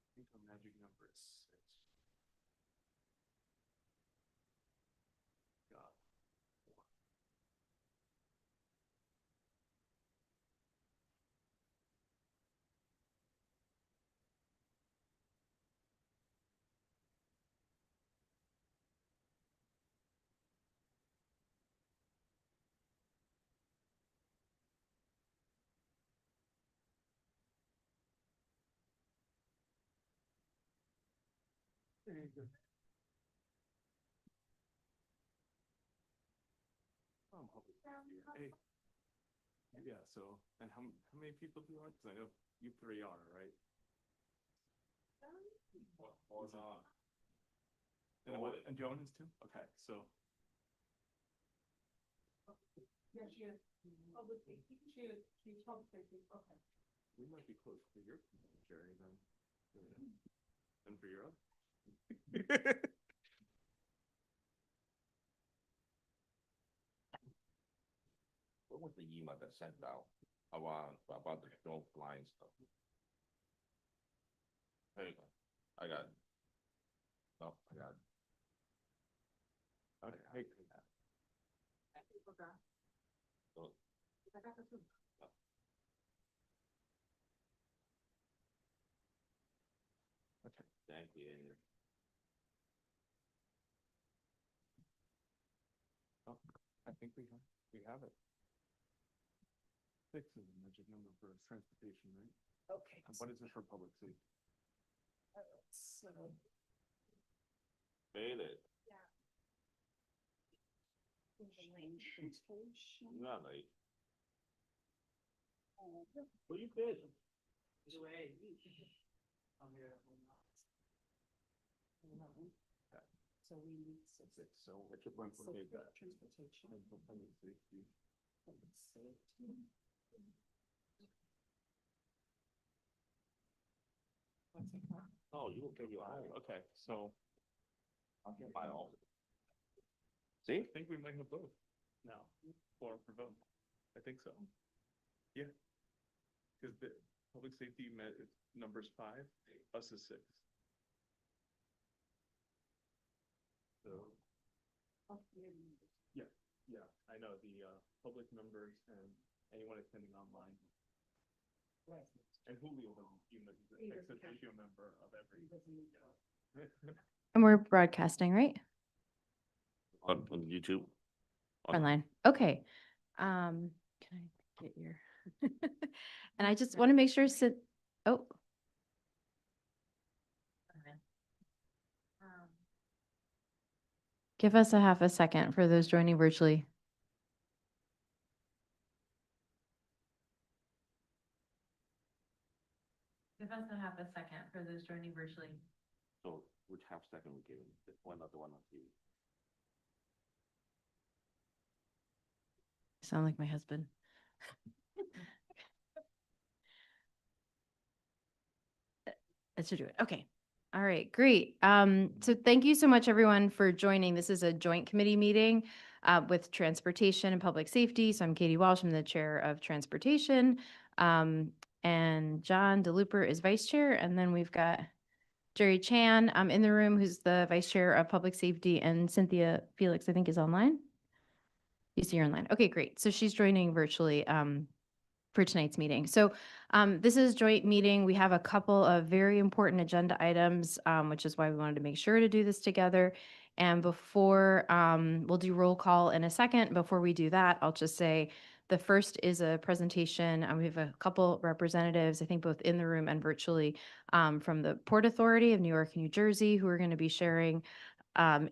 I think our magic number is 6. God. There you go. Hey. Yeah, so, and how many people do you want? Because I know you 3 are, right? And Joan is too? Okay, so. Yeah, she is. Public safety. She's public safety. Okay. We might be close to your Jerry then. And for your other. What was the email that sent out about the snow flying stuff? There you go. I got it. No, I got it. Okay. I forgot. So, I got the two. Okay. thank you. Oh, I think we have it. 6 is the magic number for transportation, right? Okay. And what is it for public safety? So, Made it. yeah. Lane transportation. You're not late. What you been? Away. I'm here. So we need 6. So which one for that? Transportation. And for public safety. Public safety. What's it called? Oh, you will get your own. Okay, so I'll get my own. I See? think we might have both now for vote. I think so. Yeah. Because the public safety numbers 5, us is 6. So. Yeah, I know the public members and anyone attending online. Right. And Julio doesn't, even though he's an ex officio member of every. And we're broadcasting, right? On YouTube. Online. Okay. Can I get your? And I just want to make sure, oh. Give us a half a second for those joining virtually. Give us a half a second for those joining virtually. So which half second we give him? The one on TV. Sound like my husband. That should do it. Okay. All right, great. So thank you so much, everyone, for joining. This is a joint committee meeting with Transportation and Public Safety. So I'm Katie Walsh, I'm the chair of Transportation. And John DeLuper is vice chair. And then we've got Jerry Chan in the room, who's the vice chair of Public Safety, and Cynthia Felix, I think, is online. You see her online. Okay, great. So she's joining virtually for tonight's meeting. So this is a joint meeting. We have a couple of very important agenda items, which is why we wanted to make sure to do this together. And before we'll do roll call in a second. Before we do that, I'll just say The first is a presentation. We have a couple representatives, I think both in the room and virtually, from the Port Authority of New York and New Jersey, who are going to be sharing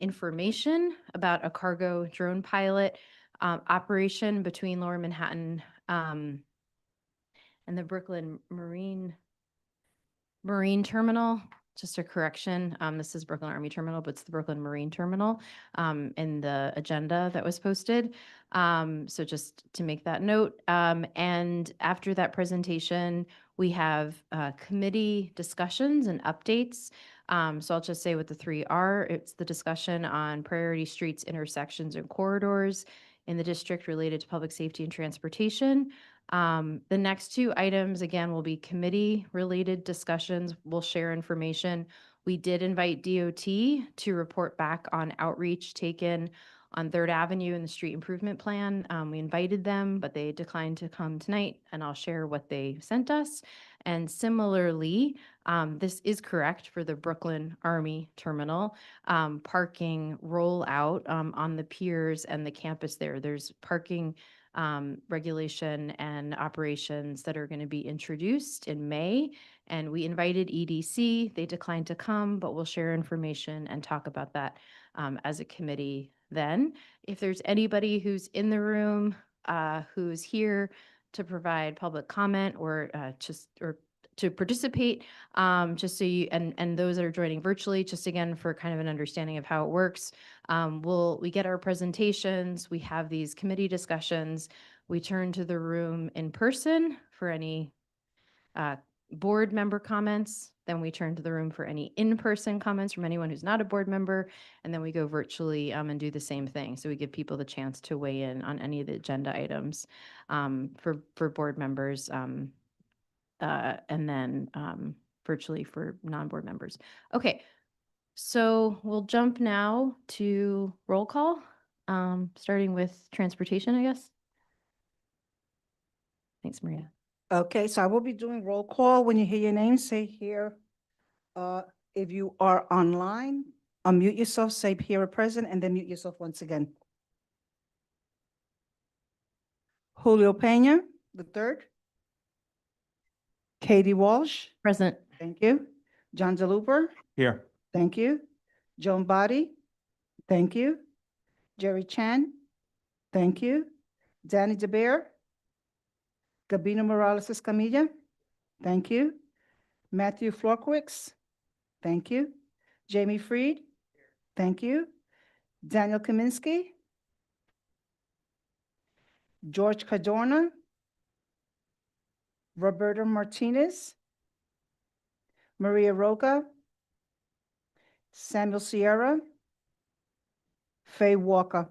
information about a cargo drone pilot operation between Lower Manhattan and the Brooklyn Marine Terminal. Just a correction, this is Brooklyn Army Terminal, but it's the Brooklyn Marine Terminal in the agenda that was posted. So just to make that note. And after that presentation, we have committee discussions and updates. So I'll just say what the three are. It's the discussion on priority streets, intersections, and corridors in the district related to public safety and transportation. The next two items, again, will be committee-related discussions. We'll share information. We did invite DOT to report back on outreach taken on Third Avenue in the street improvement plan. We invited them, but they declined to come tonight, and I'll share what they sent us. And similarly, this is correct for the Brooklyn Army Terminal parking rollout on the piers and the campus there. There's parking regulation and operations that are going to be introduced in May. And we invited EDC. They declined to come, but we'll share information and talk about that as a committee then. If there's anybody who's in the room who's here to provide public comment or to participate, just so you, and those that are joining virtually, just again, for kind of an understanding of how it works. We get our presentations, we have these committee discussions, we turn to the room in person for any board member comments, then we turn to the room for any in-person comments from anyone who's not a board member, and then we go virtually and do the same thing. So we give people the chance to weigh in on any of the agenda items for board members, and then virtually for non-board members. Okay, so we'll jump now to roll call, starting with transportation, I guess. Thanks, Maria. Okay, so I will be doing roll call. When you hear your name, say here. If you are online, unmute yourself, say here present, and then mute yourself once again. Julio Pena, the third. Katie Walsh, Present. thank you. John DeLuper, Here. thank you. Joan Body, thank you. Jerry Chan, thank you. Danny DeBeer. Gabino Morales Escamilla, thank you. Matthew Florkowitz, thank you. Jamie Freed, thank you. Daniel Kaminsky. George Cadorna. Roberta Martinez. Maria Roca. Samuel Sierra. Faye Walker.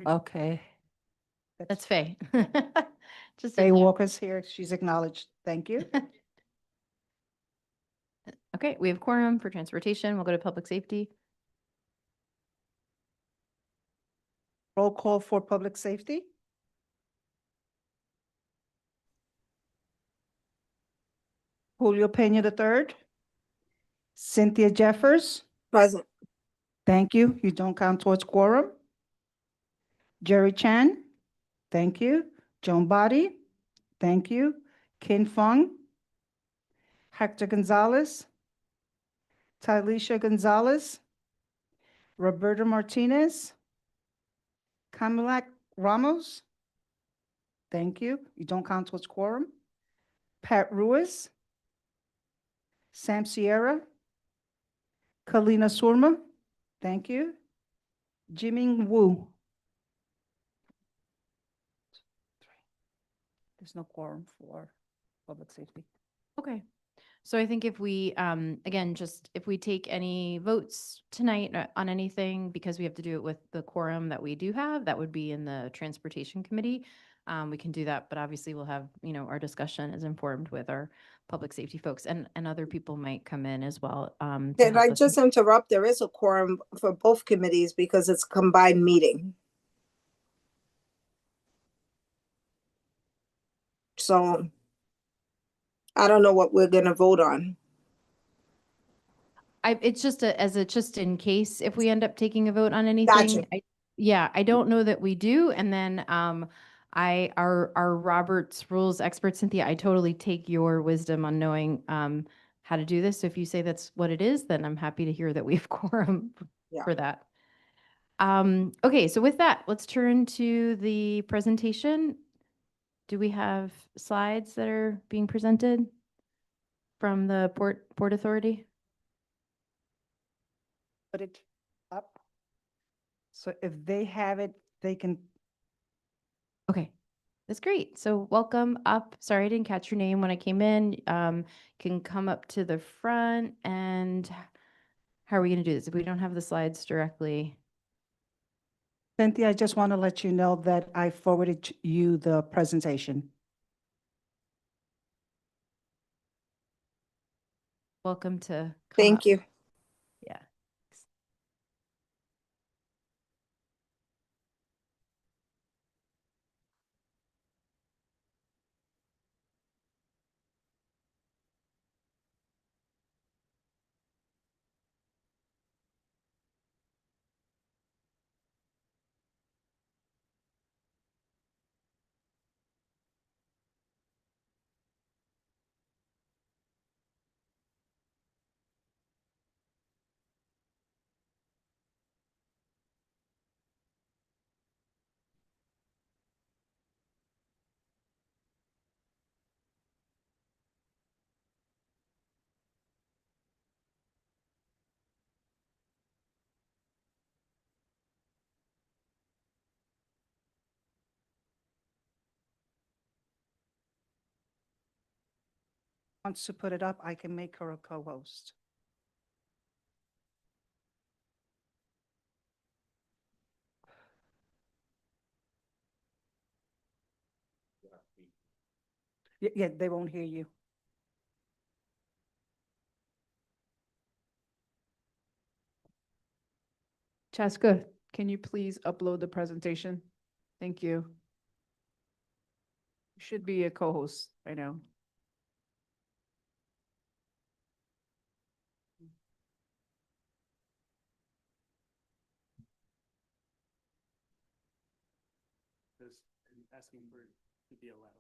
Okay. That's Faye. Just Faye didn't know. Walker's here. She's acknowledged. Thank you. Okay, we have quorum for transportation. We'll go to public safety. Roll call for public safety. Julio Pena III. Cynthia Jeffers. Present. Thank you. You don't count towards quorum. Jerry Chan. Thank you. Joan Body. Thank you. Kin Fung. Hector Gonzalez. Tylisha Gonzalez. Roberta Martinez. Camila Ramos. Thank you. You don't count towards quorum. Pat Ruiz. Sam Sierra. Kalina Surma. Thank you. Jiming Wu. There's no quorum for public safety. Okay. So I think if we, again, just if we take any votes tonight on anything, because we have to do it with the quorum that we do have, that would be in the Transportation Committee. We can do that, but obviously we'll have, our discussion is informed with our public safety folks, and other people might come in as well. To Did help I us. just interrupt? There is a quorum for both committees because it's a combined meeting. So I don't know what we're going to vote on. it's just just in case if we end up taking a vote on anything. Yeah, I don't know that we do. And then our Robert's rules expert, Cynthia, I totally take your wisdom on knowing how to do this. So if you say that's what it is, then I'm happy to hear that we have quorum Yeah. for that. Okay, so with that, let's turn to the presentation. Do we have slides that are being presented from the Port Authority? Put it up. So if they have it, they can, Okay, that's great. So welcome up. Sorry, I didn't catch your name when I came in. Can come up to the front and how are we going to do this if we don't have the slides directly? Cynthia, I just want to let you know that I forwarded you the presentation. Welcome to come Thank up. you. Yeah. Wants to put it up, I can make her a co-host. Yeah, they won't hear you. Chaska, can you please upload the presentation? Thank you. You should be a co-host by now. Just asking for it to be allowed.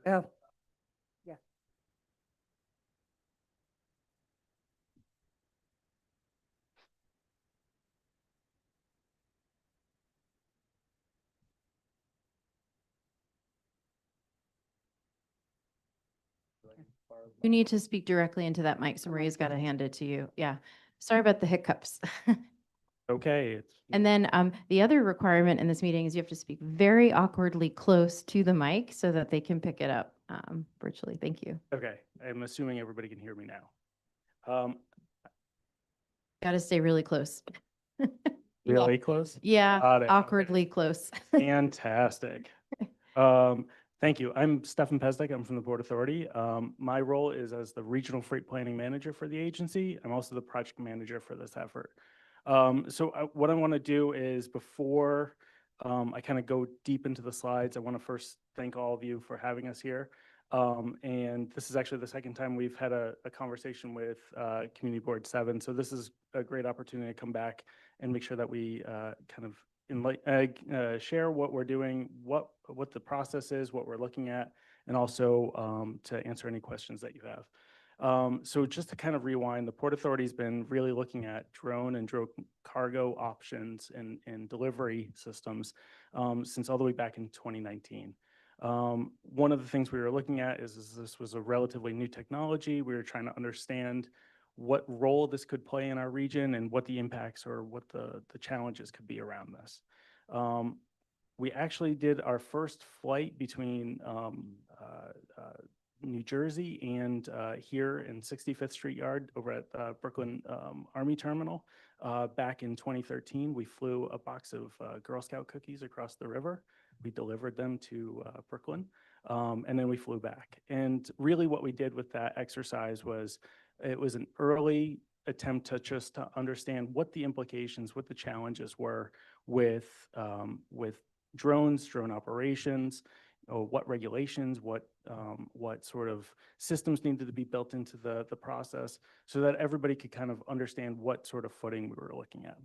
Oh, yeah. You need to speak directly into that mic, so Maria's got to hand it to you. Yeah. Sorry about the hiccups. Okay, it's. And then the other requirement in this meeting is you have to speak very awkwardly close to the mic so that they can pick it up virtually. Thank you. Okay, I'm assuming everybody can hear me now. Got to stay really close. Really close? Yeah, Got it. Okay. awkwardly close. Fantastic. Thank you. I'm Stefan Pesnik. I'm from the Port Authority. My role is as the Regional Freight Planning Manager for the agency. I'm also the project manager for this effort. What I want to do is before I kind of go deep into the slides, I want to first thank all of you for having us here. And this is actually the second time we've had a conversation with Community Board 7. So this is a great opportunity to come back and make sure that we kind of share what we're doing, what the process is, what we're looking at, and also to answer any questions that you have. So just to kind of rewind, the Port Authority's been really looking at drone and drone cargo options and delivery systems since all the way back in 2019. One of the things we were looking at is this was a relatively new technology. We were trying to understand what role this could play in our region and what the impacts or what the challenges could be around this. We actually did our first flight between New Jersey and here in 65th Street Yard over at Brooklyn Army Terminal back in 2013. We flew a box of Girl Scout cookies across the river. We delivered them to Brooklyn, and then we flew back. And really what we did with that exercise was, it was an early attempt to just to understand what the implications, what the challenges were with drones, drone operations, what regulations, what sort of systems needed to be built into the process so that everybody could kind of understand what sort of footing we were looking at.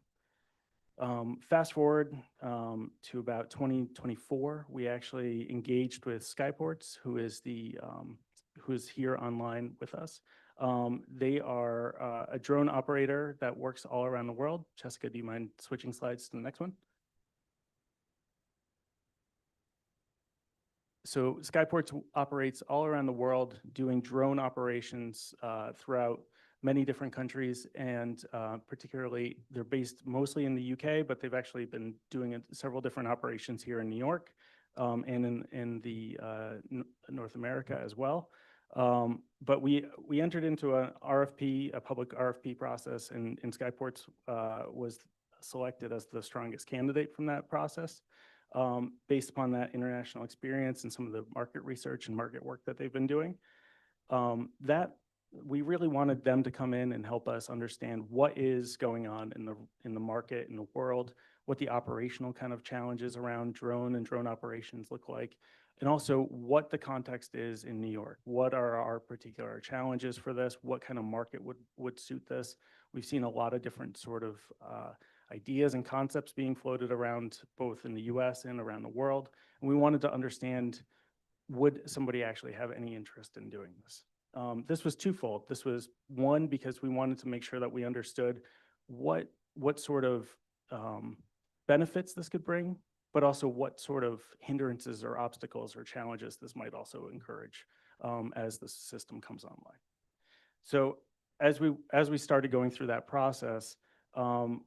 Fast forward to about 2024, we actually engaged with Skyports, who is here online with us. They are a drone operator that works all around the world. Jessica, do you mind switching slides to the next one? So Skyports operates all around the world doing drone operations throughout many different countries, and particularly they're based mostly in the UK, but they've actually been doing several different operations here in New York and in the North America as well. But we entered into an RFP, a public RFP process, and Skyports was selected as the strongest candidate from that process. Based upon that international experience and some of the market research and market work that they've been doing, that we really wanted them to come in and help us understand what is going on in the market, in the world, what the operational kind of challenges around drone and drone operations look like, and also what the context is in New York. What are our particular challenges for this? What kind of market would suit this? We've seen a lot of different sort of ideas and concepts being floated around both in the US and around the world. And we wanted to understand, would somebody actually have any interest in doing this? This was twofold. This was one, because we wanted to make sure that we understood what sort of benefits this could bring, but also what sort of hindrances or obstacles or challenges this might also encourage as the system comes online. So as we started going through that process,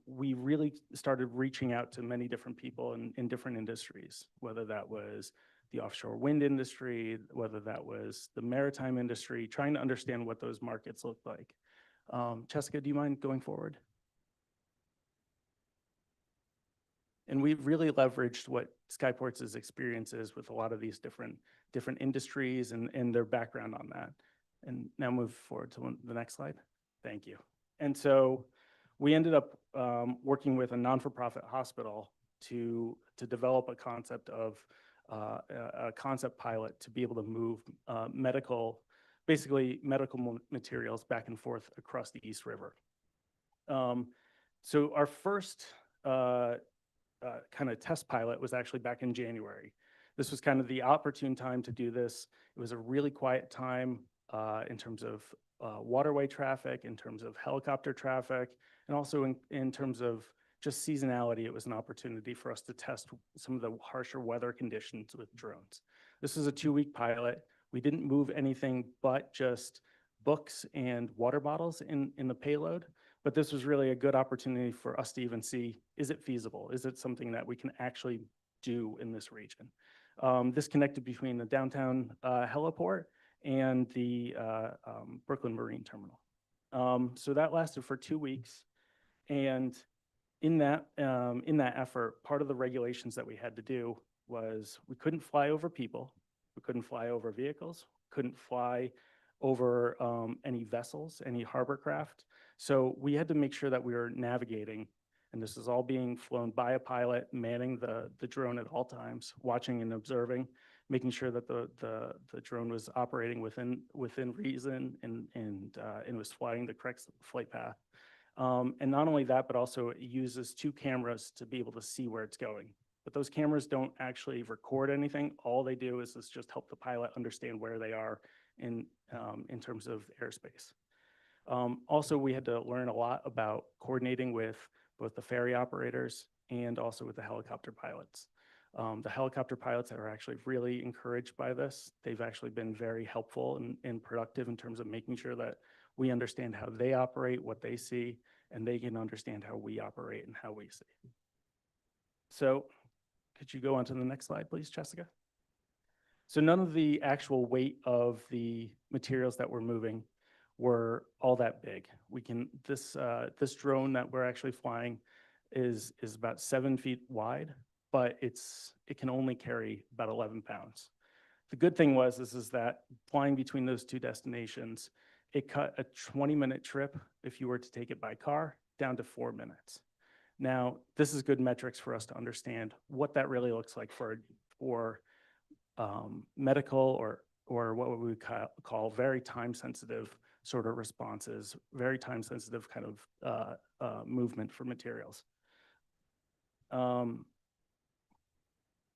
we really started reaching out to many different people in different industries, whether that was the offshore wind industry, whether that was the maritime industry, trying to understand what those markets look like. Jessica, do you mind going forward? And we've really leveraged what Skyports' experience is with a lot of these different industries and their background on that. And now move forward to the next slide. Thank you. And so we ended up working with a non-for-profit hospital to develop a concept of a concept pilot to be able to move basically medical materials back and forth across the East River. So our first kind of test pilot was actually back in January. This was kind of the opportune time to do this. It was a really quiet time in terms of waterway traffic, in terms of helicopter traffic, and also in terms of just seasonality. It was an opportunity for us to test some of the harsher weather conditions with drones. This is a 2-week pilot. We didn't move anything but just books and water bottles in the payload, but this was really a good opportunity for us to even see, is it feasible? Is it something that we can actually do in this region? This connected between the downtown heliport and the Brooklyn Marine Terminal. So that lasted for 2 weeks. And in that effort, part of the regulations that we had to do was we couldn't fly over people, we couldn't fly over vehicles, couldn't fly over any vessels, any harbor craft. So we had to make sure that we were navigating, and this is all being flown by a pilot, manning the drone at all times, watching and observing, making sure that the drone was operating within reason and was flying the correct flight path. And not only that, but also it uses 2 cameras to be able to see where it's going. But those cameras don't actually record anything. All they do is just help the pilot understand where they are in terms of airspace. Also, we had to learn a lot about coordinating with both the ferry operators and also with the helicopter pilots. The helicopter pilots are actually really encouraged by this. They've actually been very helpful and productive in terms of making sure that we understand how they operate, what they see, and they can understand how we operate and how we see. So could you go on to the next slide, please, Jessica? So none of the actual weight of the materials that we're moving were all that big. This drone that we're actually flying is about 7 feet wide, but it can only carry about 11 pounds. The good thing is that flying between those 2 destinations, it cut a 20-minute trip, if you were to take it by car, down to 4 minutes. Now, this is good metrics for us to understand what that really looks like for medical or what we call very time-sensitive sort of responses, very time-sensitive kind of movement for materials.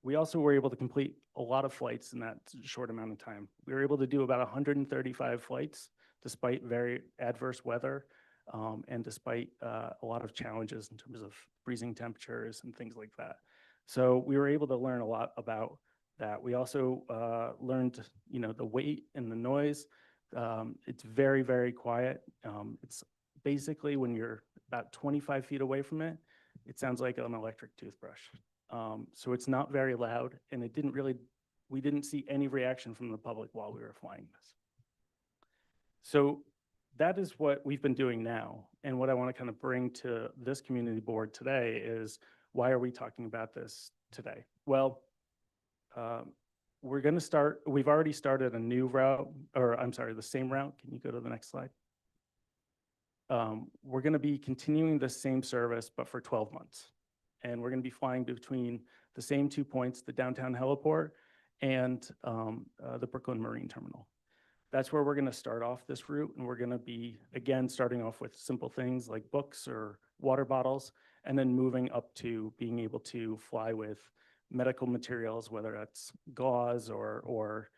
We also were able to complete a lot of flights in that short amount of time. We were able to do about 135 flights despite very adverse weather and despite a lot of challenges in terms of freezing temperatures and things like that. So we were able to learn a lot about that. We also learned, the weight and the noise. It's very, very quiet. It's basically when you're about 25 feet away from it, it sounds like an electric toothbrush. So it's not very loud, and we didn't see any reaction from the public while we were flying this. So that is what we've been doing now. And what I want to kind of bring to this community board today is, why are we talking about this today? Well, we've already started a new route, or I'm sorry, the same route. Can you go to the next slide? We're going to be continuing the same service, but for 12 months. And we're going to be flying between the same 2 points, the downtown heliport and the Brooklyn Marine Terminal. That's where we're going to start off this route. And we're going to be, again, starting off with simple things like books or water bottles, and then moving up to being able to fly with medical materials, whether that's gauze or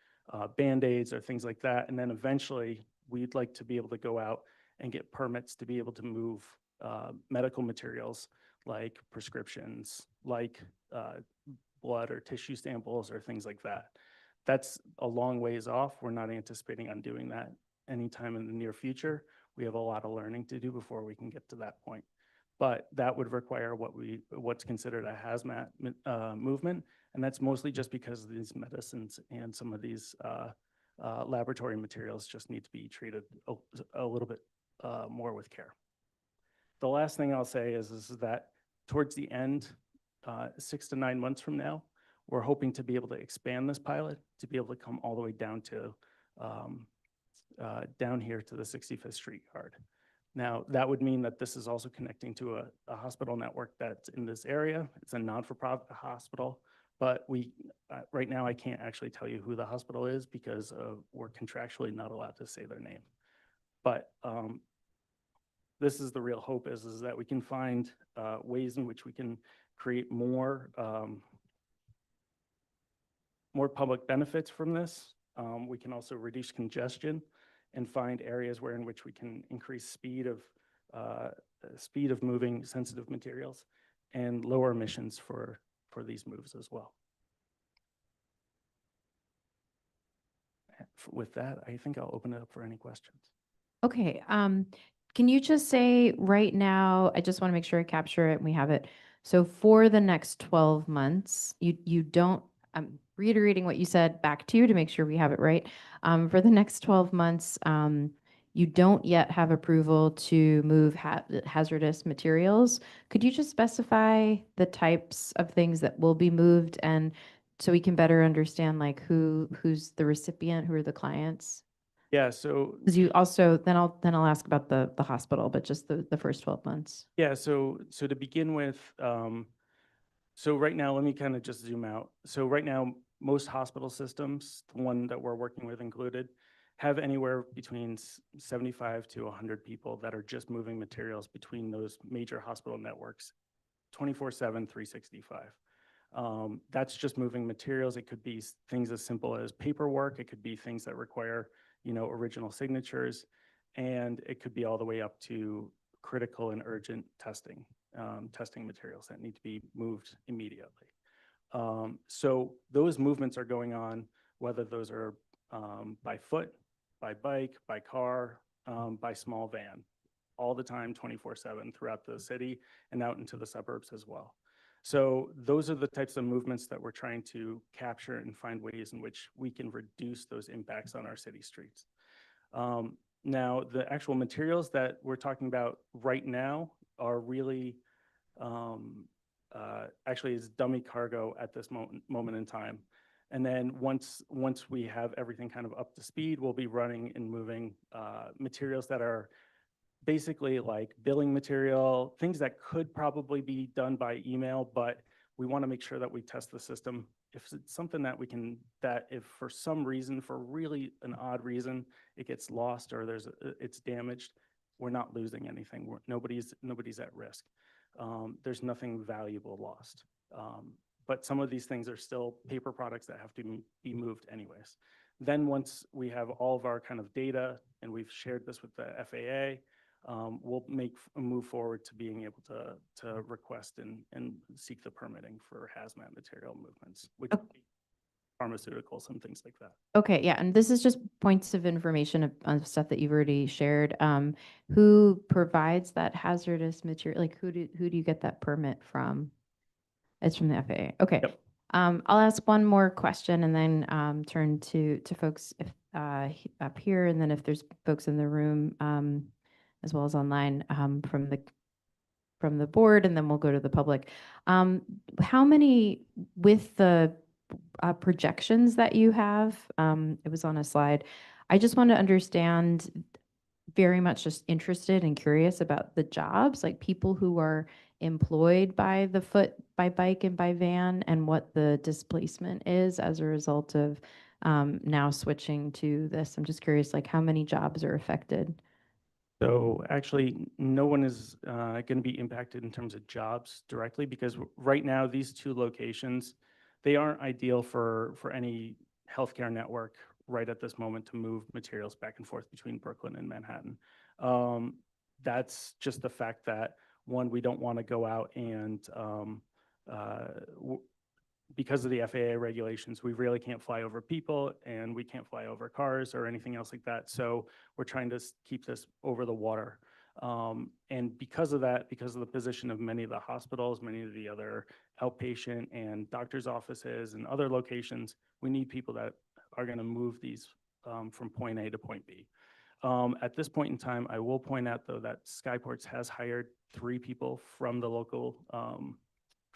Band-Aids or things like that. And then eventually, we'd like to be able to go out and get permits to be able to move medical materials like prescriptions, like blood or tissue samples or things like that. That's a long ways off. We're not anticipating on doing that anytime in the near future. We have a lot of learning to do before we can get to that point. But that would require what's considered a hazmat movement. And that's mostly just because of these medicines and some of these laboratory materials just need to be treated a little bit more with care. The last thing I'll say is that towards the end, 6 to 9 months from now, we're hoping to be able to expand this pilot to be able to come all the way down to down here to the 65th Street yard. Now, that would mean that this is also connecting to a hospital network that's in this area. It's a non-for-profit hospital, but right now I can't actually tell you who the hospital is because we're contractually not allowed to say their name. But this is the real hope is that we can find ways in which we can create more public benefits from this. We can also reduce congestion and find areas in which we can increase speed of moving sensitive materials and lower emissions for these moves as well. With that, I think I'll open it up for any questions. Okay, can you just say right now, I just want to make sure I capture it and we have it. So for the next 12 months, you don't, I'm reiterating what you said back to you to make sure we have it right. For the next 12 months, you don't yet have approval to move hazardous materials. Could you just specify the types of things that will be moved, and so we can better understand like who's the recipient, who are the clients? Yeah, so Because you also, then I'll ask about the hospital, but just the first 12 months. yeah, so to begin with, so right now, let me kind of just zoom out. So right now, most hospital systems, the one that we're working with included, have anywhere between 75 to 100 people that are just moving materials between those major hospital networks, 24/7, 365. That's just moving materials. It could be things as simple as paperwork. It could be things that require, original signatures, and it could be all the way up to critical and urgent testing materials that need to be moved immediately. So those movements are going on, whether those are by foot, by bike, by car, by small van, all the time, 24/7 throughout the city and out into the suburbs as well. So those are the types of movements that we're trying to capture and find ways in which we can reduce those impacts on our city streets. Now, the actual materials that we're talking about right now are really, actually is dummy cargo at this moment in time. And then once we have everything kind of up to speed, we'll be running and moving materials that are basically like billing material, things that could probably be done by email, but we want to make sure that we test the system if it's something that we can, that if for some reason, for really an odd reason, it gets lost or it's damaged, we're not losing anything. Nobody's at risk. There's nothing valuable lost. But some of these things are still paper products that have to be moved anyways. Then once we have all of our kind of data and we've shared this with the FAA, we'll move forward to being able to request and seek the permitting for hazmat material movements, which would be pharmaceuticals and things like that. Okay, yeah, and this is just points of information on stuff that you've already shared. Who provides that hazardous material? Like, who do you get that permit from? It's from the FAA. Okay. Yep. I'll ask one more question and then turn to folks if, up here, and then if there's folks in the room as well as online from the board, and then we'll go to the public. How many, with the projections that you have, it was on a slide, I just want to understand, very much just interested and curious about the jobs, like people who are employed by the foot, by bike, and by van, and what the displacement is as a result of now switching to this. I'm just curious, like how many jobs are affected? So actually, no one is going to be impacted in terms of jobs directly because right now, these two locations, they aren't ideal for any healthcare network right at this moment to move materials back and forth between Brooklyn and Manhattan. That's just the fact that, one, we don't want to go out and because of the FAA regulations, we really can't fly over people and we can't fly over cars or anything else like that. So we're trying to keep this over the water. And because of that, because of the position of many of the hospitals, many of the other outpatient and doctor's offices and other locations, we need people that are going to move these from point A to point B. At this point in time, I will point out though that Skyports has hired 3 people from the local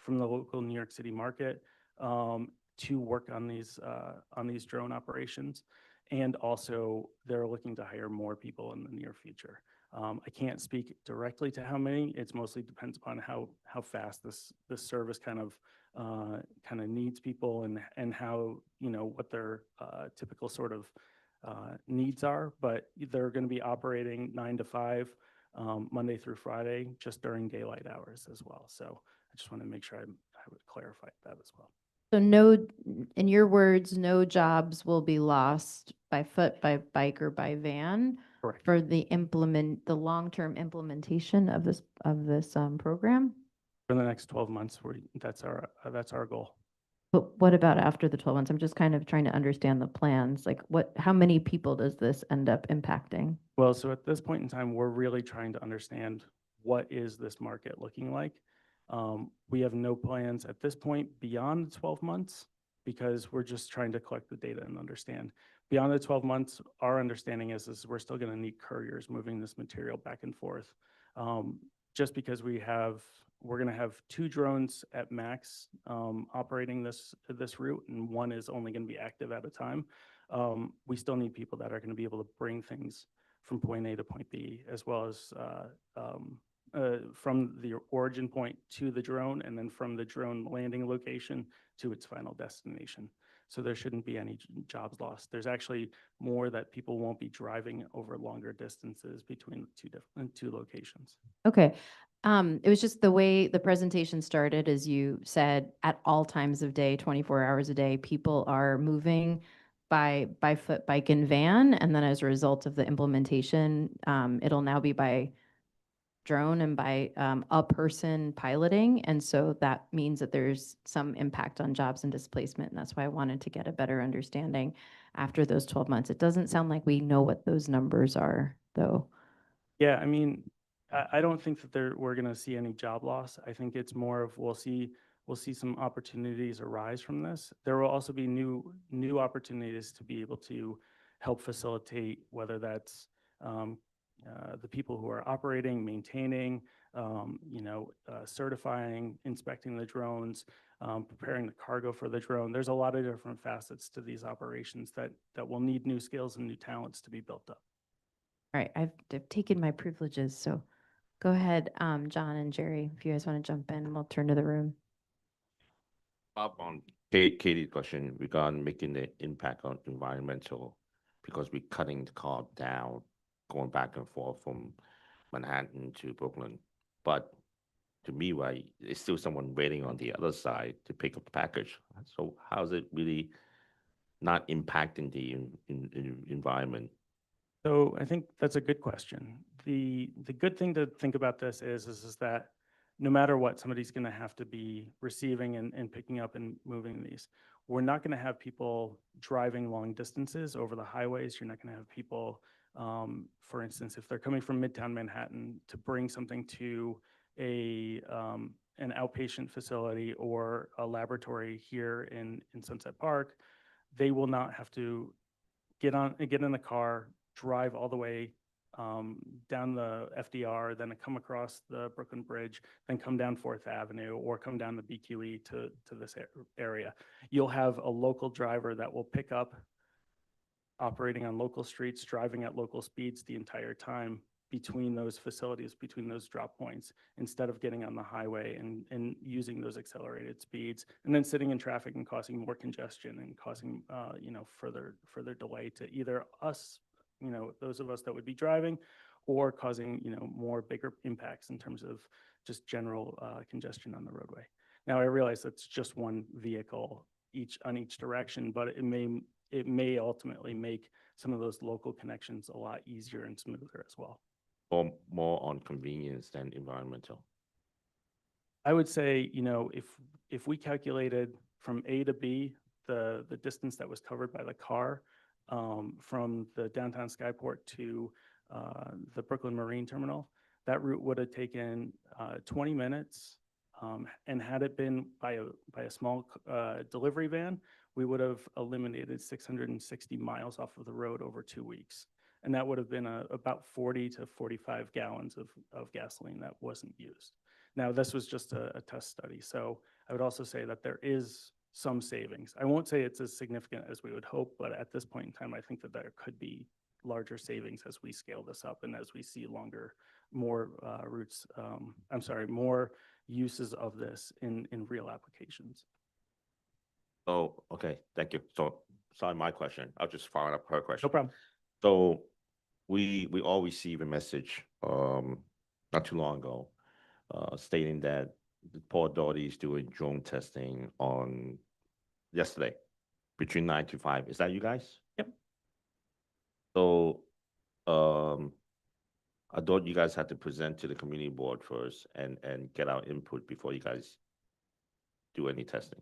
New York City market to work on these drone operations, and also they're looking to hire more people in the near future. I can't speak directly to how many. It's mostly depends upon how fast this service kind of needs people and how, you know, what their typical sort of needs are. But they're going to be operating 9 to 5 Monday through Friday, just during daylight hours as well. So I just want to make sure I would clarify that as well. So no, in your words, no jobs will be lost by foot, by bike, or by van. Correct. For the long-term implementation of this program. For the next 12 months, that's our goal. But what about after the 12 months? I'm just kind of trying to understand the plans. Like how many people does this end up impacting? Well, so at this point in time, we're really trying to understand what is this market looking like. We have no plans at this point beyond the 12 months because we're just trying to collect the data and understand. Beyond the 12 months, our understanding is we're still going to need couriers moving this material back and forth. Just because we're going to have 2 drones at max operating this route, and 1 is only going to be active at a time. We still need people that are going to be able to bring things from point A to point B, as well as from the origin point to the drone, and then from the drone landing location to its final destination. So there shouldn't be any jobs lost. There's actually more that people won't be driving over longer distances between the two locations. Okay. It was just the way the presentation started, as you said, at all times of day, 24 hours a day, people are moving by foot, bike, and van. And then as a result of the implementation, it'll now be by drone and by a person piloting. And so that means that there's some impact on jobs and displacement. And that's why I wanted to get a better understanding after those 12 months. It doesn't sound like we know what those numbers are, though. Yeah, I mean, I don't think that we're going to see any job loss. I think it's more of we'll see some opportunities arise from this. There will also be new opportunities to be able to help facilitate, whether that's the people who are operating, maintaining, certifying, inspecting the drones, preparing the cargo for the drone. There's a lot of different facets to these operations that will need new skills and new talents to be built up. All right, I've taken my privileges, so go ahead, John and Jerry, if you guys want to jump in, we'll turn to the room. Up on Katie, question regarding making the impact on environmental, because we're cutting the car down, going back and forth from Manhattan to Brooklyn. But to me, right, it's still someone waiting on the other side to pick up the package. So how's it really not impacting the environment? So I think that's a good question. The good thing to think about this is that no matter what, somebody's going to have to be receiving and picking up and moving these. We're not going to have people driving long distances over the highways. You're not going to have people, for instance, if they're coming from Midtown Manhattan to bring something to an outpatient facility or a laboratory here in Sunset Park, they will not have to get in the car, drive all the way down the FDR, then come across the Brooklyn Bridge, then come down Fourth Avenue or come down the BQE to this area. You'll have a local driver that will pick up, operating on local streets, driving at local speeds the entire time between those facilities, between those drop points, instead of getting on the highway and using those accelerated speeds, and then sitting in traffic and causing more congestion and causing further delay to either us, those of us that would be driving, or causing more bigger impacts in terms of just general congestion on the roadway. Now I realize that's just one vehicle on each direction, but it may ultimately make some of those local connections a lot easier and smoother as well. Or more on convenience than environmental? I would say, if we calculated from A to B, the distance that was covered by the car, from the downtown Skyport to the Brooklyn Marine Terminal, that route would have taken 20 minutes. And had it been by a small delivery van, we would have eliminated 660 miles off of the road over 2 weeks. And that would have been about 40 to 45 gallons of gasoline that wasn't used. Now, this was just a test study. So I would also say that there is some savings. I won't say it's as significant as we would hope, but at this point in time, I think that there could be larger savings as we scale this up and as we see more uses of this in real applications. Oh, okay, thank you. So, sorry, my question. I'll just follow up her question. No problem. So we all received a message not too long ago stating that the Port Authority is doing drone testing on yesterday between 9 to 5. Is that you guys? Yep. So I thought you guys had to present to the community board first and get our input before you guys do any testing.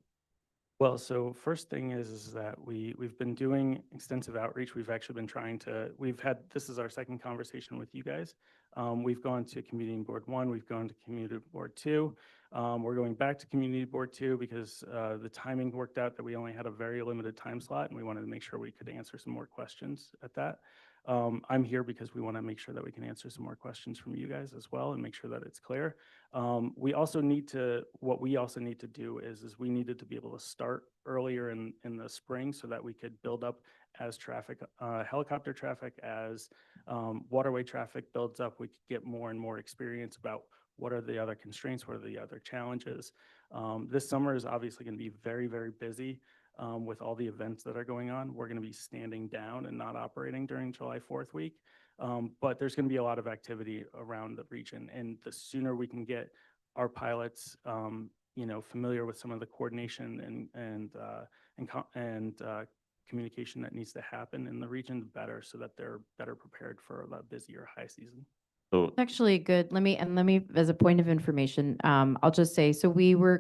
Well, so first thing is that we've been doing extensive outreach. We've actually been this is our second conversation with you guys. We've gone to Community Board 1, we've gone to Community Board 2. We're going back to Community Board 2 because the timing worked out that we only had a very limited time slot and we wanted to make sure we could answer some more questions at that. I'm here because we want to make sure that we can answer some more questions from you guys as well and make sure that it's clear. What we also need to do is we needed to be able to start earlier in the spring so that we could build up as traffic, helicopter traffic, as waterway traffic builds up, we could get more and more experience about what are the other constraints, what are the other challenges. This summer is obviously going to be very, very busy. With all the events that are going on, we're going to be standing down and not operating during July 4th week. But there's going to be a lot of around the region. And the sooner we can get our pilots, familiar with some of the coordination and communication that needs to happen in the region, the better, so that they're better prepared for a busier high season. So Actually, good. Let me, as a point of information, I'll just say, so we were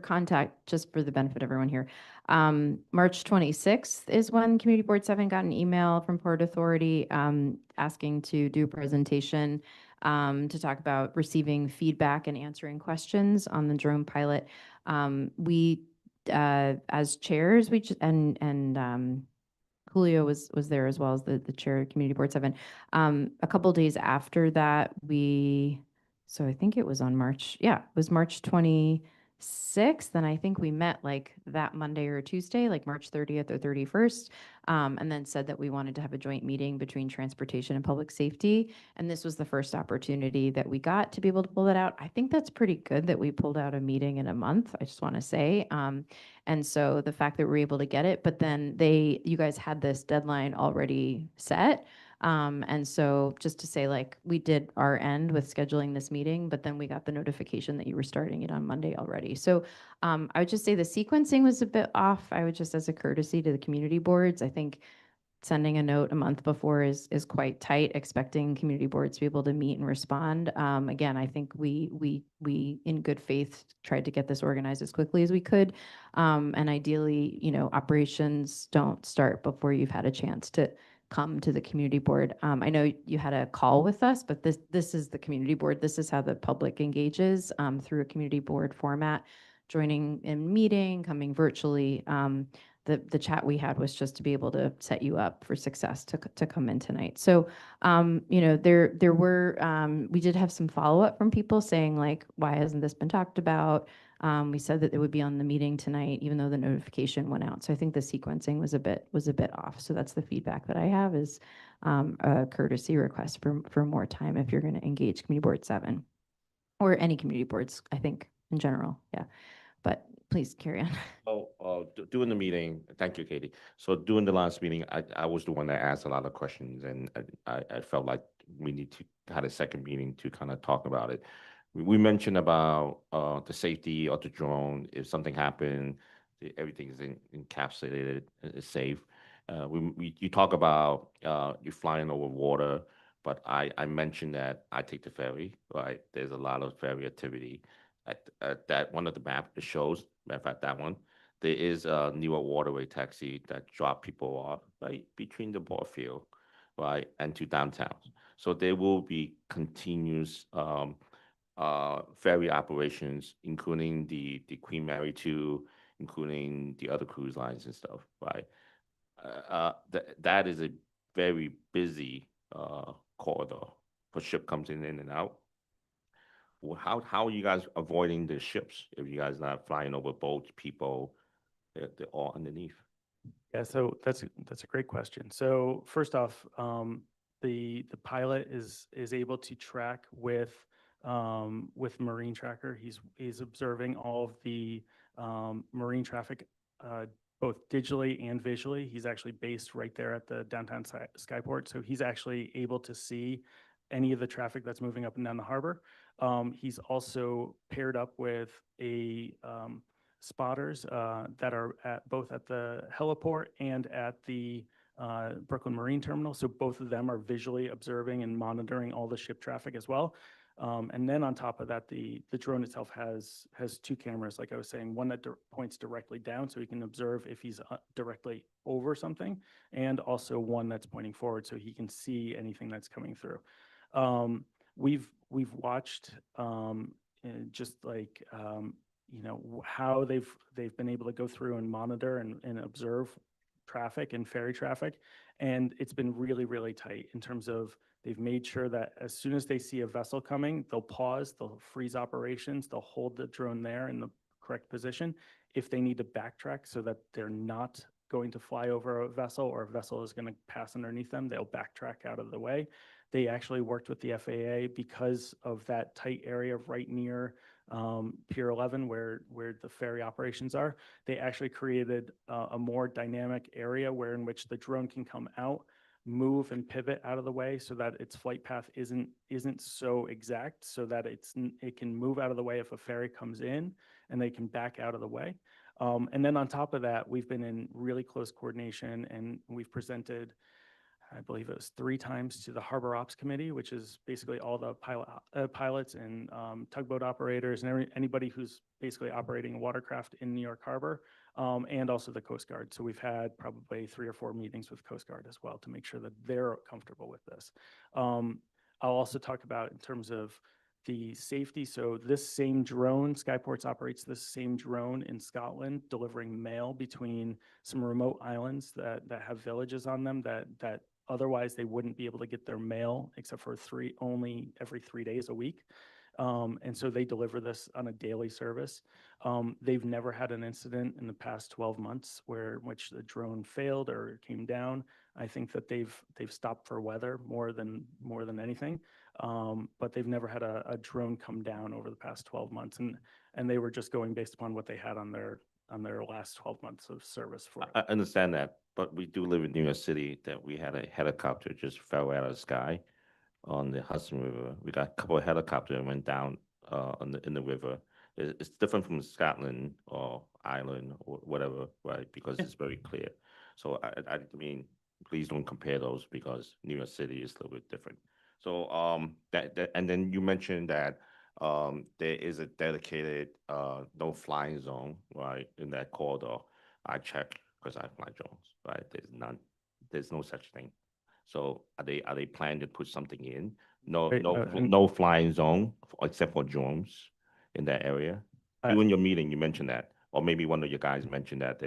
just for the benefit of everyone here. March 26th is when Community Board 7 got an email from Port Authority asking to do a presentation to talk about receiving feedback and answering questions on the drone pilot. We, as chairs, Julio was there as well as the chair of Community Board 7. A couple of days after that, so I think it was on March 26th, 6th, and I think we met like that Monday or Tuesday, like March 30th or 31st, and then said that we wanted to have a joint meeting between transportation and public safety. And this was the first opportunity that we got to be able to pull that out. I think that's pretty good that we pulled out a meeting in a month, I just want to say. And so the fact that we're able to get it, but then you guys had this deadline already set. And so just to say, like, we did our end with scheduling this meeting, but then we got the notification that you were starting it on Monday already. So I would just say the sequencing was a bit off. I would just, as a courtesy to the community boards, I think sending a note a month before is quite tight, expecting community boards to be able to meet and respond. Again, I think we in good faith tried to get this organized as quickly as we could. And ideally, operations don't start before you've had a chance to come to the community board. I know you had a call with us, but this is the community board. This is how the public engages through a community board format, joining in meeting, coming virtually. The chat we had was just to be able to set you up for success to come in tonight. So, there were, we did have some follow-up from people saying like, why hasn't this been talked about? We said that it would be on the meeting tonight, even though the notification went out. So I think the sequencing was a bit off. So that's the feedback that I have is a courtesy request for more time if you're going to engage Community Board 7 or any community boards, I think, in general. Yeah. But please carry on. During the meeting, thank you, Katie. So during the last meeting, I was the one that asked a lot of questions, and I felt like we need to have a second meeting to kind of talk about it. We mentioned about the safety of the drone. If something happened, everything is encapsulated, it's safe. You talk about you flying over water, but I mentioned that I take the ferry, right? There's a lot of ferry activity. At that one of the map it shows, matter of fact, that one, there is a newer waterway taxi that drop people off right between the ball field, right, and to downtown. So there will be continuous ferry operations, including the Queen Mary 2, including the other cruise lines and stuff, right? That is a very busy corridor for ship comes in and out. Well, how are you guys avoiding the ships if you guys not flying over boats, people, they're all underneath? Yeah, so that's a great question. So first off, the pilot is able to track with Marine Tracker. He's observing all of the marine traffic both digitally and visually. He's actually based right there at the downtown Skyport, so he's actually able to see any of the traffic that's moving up and down the harbor. He's also paired up with a spotters that are both at the heliport and at the Brooklyn Marine Terminal. So both of them are visually observing and monitoring all the ship traffic as well. And then on top of that, the drone itself has two cameras, like I was saying, one that points directly down so he can observe if he's directly over something, and also one that's pointing forward so he can see anything that's coming through. We've watched just like how they've been able to go through and monitor and observe traffic and ferry traffic, and it's been really, really tight in terms of they've made sure that as soon as they see a vessel coming, they'll pause, they'll freeze operations, they'll hold the drone there in the correct position. If they need to backtrack so that they're not going to fly over a vessel or a vessel is going to pass underneath them, they'll backtrack out of the way. They actually worked with the FAA because of that tight area right near Pier 11 where the ferry operations are. They actually created a more dynamic area where in which the drone can come out, move and pivot out of the way so that its flight path isn't so exact, so that it can move out of the way if a ferry comes in and they can back out of the way. And then on top of that, we've been in really close coordination, and we've presented, I believe it was 3 times, to the Harbor Ops Committee, which is basically all the pilots and tugboat operators and anybody who's basically operating a watercraft in New York Harbor, and also the Coast Guard. So we've had probably 3 or 4 meetings with Coast Guard as well to make sure that they're comfortable with this. I'll also talk about in terms of the safety. So this same drone, Skyports operates this same drone in Scotland, delivering mail between some remote islands that have villages on them that otherwise they wouldn't be able to get their mail except for only every 3 days a week. And so they deliver this on a daily service. They've never had an incident in the past 12 months in which the drone failed or came down. I think that they've stopped for weather more than anything. But they've never had a drone come down over the past 12 months. And they were just going based upon what they had on their last 12 months of service for it. I understand that, but we do live in New York City that we had a helicopter just fell out of the sky on the Hudson River. We got a couple of helicopters that went down in the river. It's different from Scotland or Ireland or whatever, right? Because it's very clear. So I mean, please don't compare those because New York City is a little bit different. So that and then you mentioned that there is a dedicated no flying zone, right, in that corridor. I checked because I fly drones, right? There's no such thing. So are they planning to put something in? Right, No flying zone except for drones in that area? During your meeting, you mentioned that, or maybe one of your guys mentioned that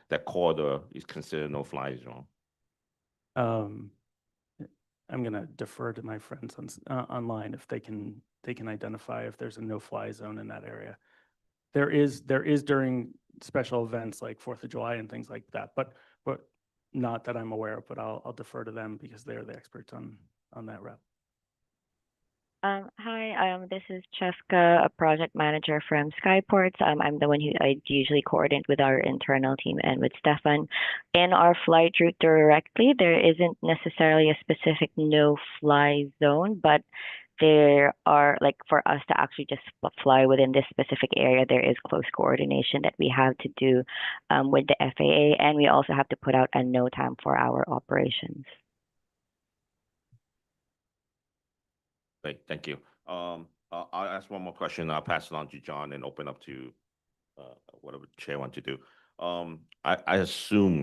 that corridor is considered no fly zone. I'm going to defer to my friends online if they can identify if there's a no-fly zone in that area. There is during special events like 4th of July and things like that, but not that I'm aware of. But I'll defer to them because they're the experts on that route. Hi, this is Cheska, a project manager from Skyports. I'm the one who I usually coordinate with our internal team and with Stefan. In our flight route directly, there isn't necessarily a specific no-fly zone, but there are, like, for us to actually just fly within this specific area, there is close coordination that we have to do with the FAA, and we also have to put out a no time for our operations. Great, thank you. I'll ask one more question. I'll pass it on to John and open up to whatever the chair wants to do. I assume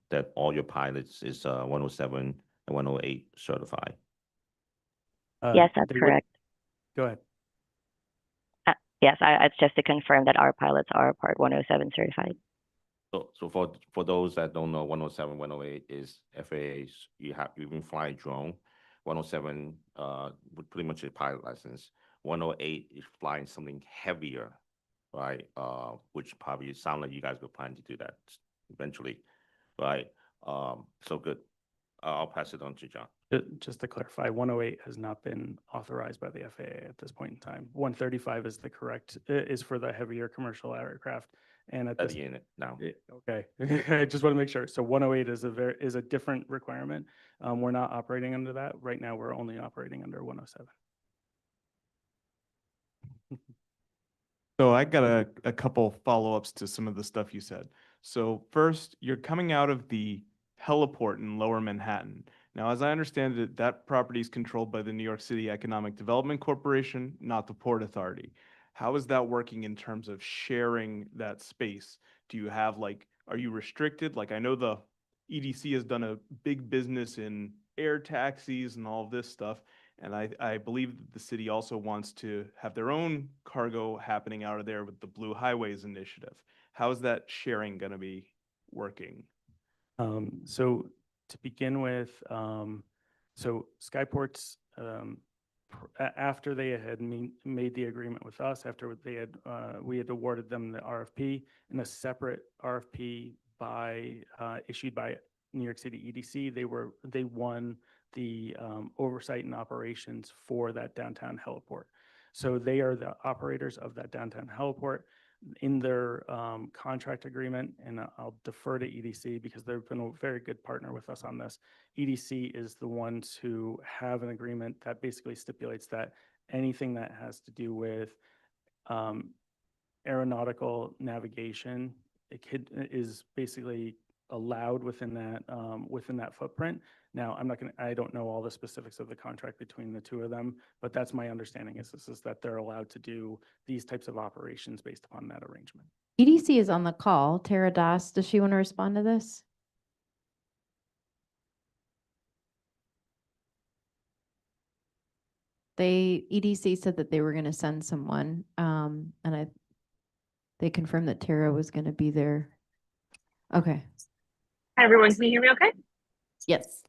that all your pilots is 107 and 108 certified. Yes, that's correct. Go ahead. Yes, it's just to confirm that our pilots are Part 107 certified. So for those that don't know, 107, 108 is FAA's. You can fly a drone. 107 with pretty much a pilot license. 108 is flying something heavier, right? Which probably sound like you guys were planning to do that eventually, right? So good. I'll pass it on to John. Just to clarify, 108 has not been authorized by the FAA at this point in time. 135 is the correct, is for the heavier commercial aircraft. And at this unit now. Okay, I just want to make sure. So 108 is a different requirement. We're not operating under that. Right now, we're only operating under 107. So I got a couple follow-ups to some of the stuff you said. So first, you're coming out of the heliport in Lower Manhattan. Now, as I understand it, that property is controlled by the New York City Economic Development Corporation, not the Port Authority. How is that working in terms of sharing that space? Do you have, like, are you restricted? Like, I know the EDC has done a big business in air taxis and all of this stuff. And I believe that the city also wants to have their own cargo happening out of there with the Blue Highways Initiative. How is that sharing going to be working? So to begin with, so Skyports, after they had made the agreement with us, after we had awarded them the RFP, in a separate RFP issued by New York City EDC, they won the oversight and operations for that downtown heliport. So they are the operators of that downtown heliport. In their contract agreement, and I'll defer to EDC because they've been a very good partner with us on this. EDC is the ones who have an agreement that basically stipulates that anything that has to do with aeronautical navigation is basically allowed within that footprint. Now, I don't know all the specifics of the contract between the two of them, but that's my understanding is that they're allowed to do these types of operations based upon that arrangement. EDC is on the call. Tara Das, does she want to respond to this? EDC said that they were going to send someone, and they confirmed that Tara was going to be there. Okay. Hi, everyone. Can you hear me okay? Yes.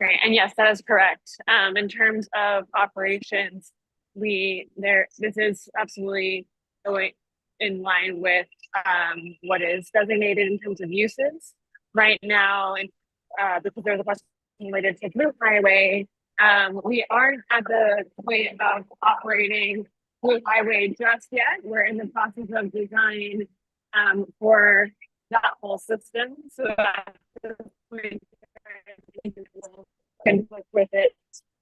Great. And yes, that is correct. In terms of operations, this is absolutely going in line with what is designated in terms of uses. Right now, and because there's a question related to Blue Highway, we aren't at the point of operating Blue Highway just yet. We're in the process of design for that whole system. So at this point, conflict with it,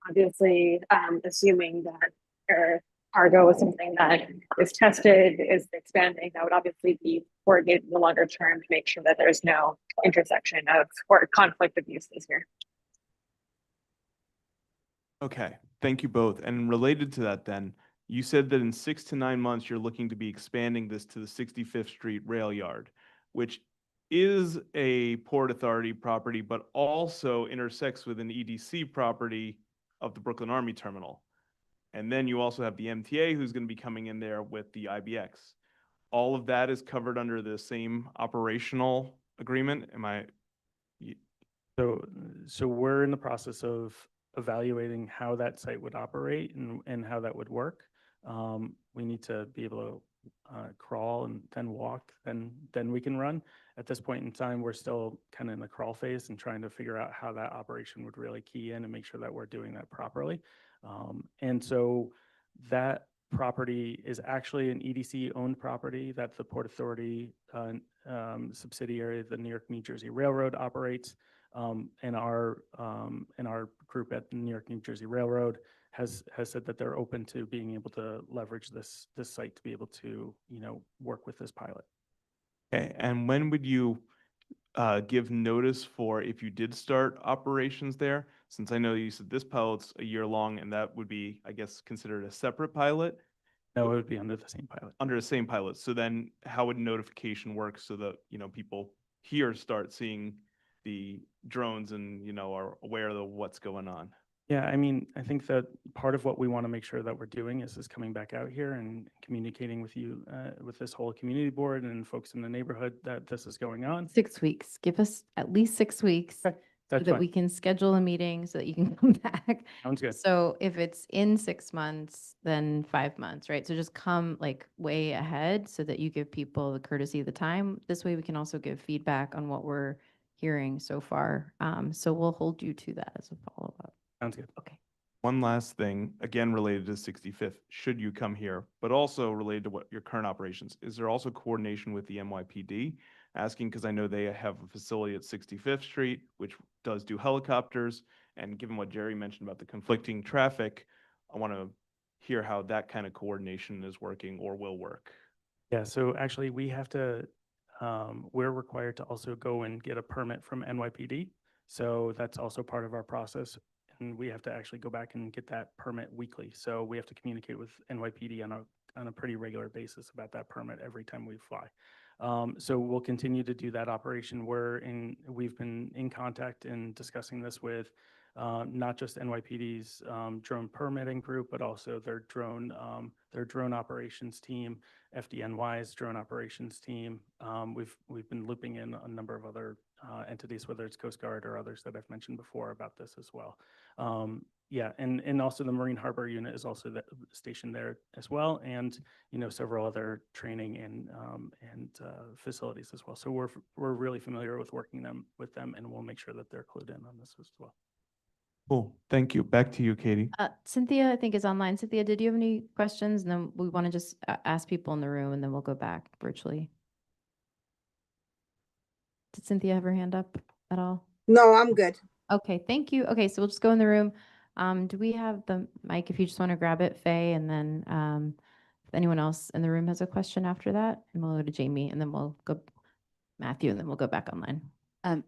obviously, assuming that air cargo is something that is tested, is expanding, that would obviously be coordinated in the longer term to make sure that there's no intersection of or conflict of uses here. Okay, thank you both. And related to that then, you said that in 6 to 9 months, you're looking to be expanding this to the 65th Street Rail Yard, which is a Port Authority property, but also intersects with an EDC property of the Brooklyn Army Terminal. And then you also have the MTA who's going to be coming in there with the IBX. All of that is covered under the same operational agreement. Am I? So we're in the process of evaluating how that site would operate and how that would work. We need to be able to crawl and then walk, then we can run. At this point in time, we're still kind of in the crawl phase and trying to figure out how that operation would really key in and make sure that we're doing that properly. And so that property is actually an EDC owned property that the Port Authority subsidiary, the New York, New Jersey Railroad operates. And our group at the New York, New Jersey Railroad has said that they're open to being able to leverage this site to be able to, work with this pilot. Okay, and when would you give notice for if you did start operations there? Since I know you said this pilot's a year long, and that would be, I guess, considered a separate pilot? No, it would be under the same pilot. Under the same pilot. So then how would notification work so that, people here start seeing the drones and, are aware of what's going on? Yeah, I mean, I think that part of what we want to make sure that we're doing is coming back out here and communicating with you, with this whole community board and folks in the neighborhood that this is going on. 6 weeks. Give us at least 6 weeks so That's that fine. we can schedule a meeting so that you can come back. Sounds good. So if it's in 6 months, then 5 months, right? So just come like way ahead so that you give people the courtesy of the time. This way we can also give feedback on what we're hearing so far. So we'll hold you to that as a follow-up. Sounds good. Okay. One last thing, again, related to 65th, should you come here, but also related to what your current operations, is there also coordination with the NYPD? Asking because I know they have a facility at 65th Street, which does do helicopters. And given what Jerry mentioned about the conflicting traffic, I want to hear how that kind of coordination is working or will work. Yeah, so actually we have to, we're required to also go and get a permit from NYPD. So that's also part of our process. And we have to actually go back and get that permit weekly. So we have to communicate with NYPD on a pretty regular basis about that permit every time we fly. So we'll continue to do that operation. We've been in contact and discussing this with not just NYPD's drone permitting group, but also their drone operations team, FDNY's drone operations team. We've been looping in a number of other entities, whether it's Coast Guard or others that I've mentioned before about this as well. Yeah, and also the Marine Harbor unit is also stationed there as well, and several other training and facilities as well. So we're really familiar with working with them, and we'll make sure that they're clued in on this as well. Cool, thank you. Back to you, Katie. Cynthia, I think, is online. Cynthia, did you have any questions? And then we want to just ask people in the room, and then we'll go back virtually. Did Cynthia have her hand up at all? No, I'm good. Okay, thank you. Okay, so we'll just go in the room. Do we have the mic if you just want to grab it, Faye, and then if anyone else in the room has a question after that, and we'll go to Jamie, and then we'll go Matthew, and then we'll go back online.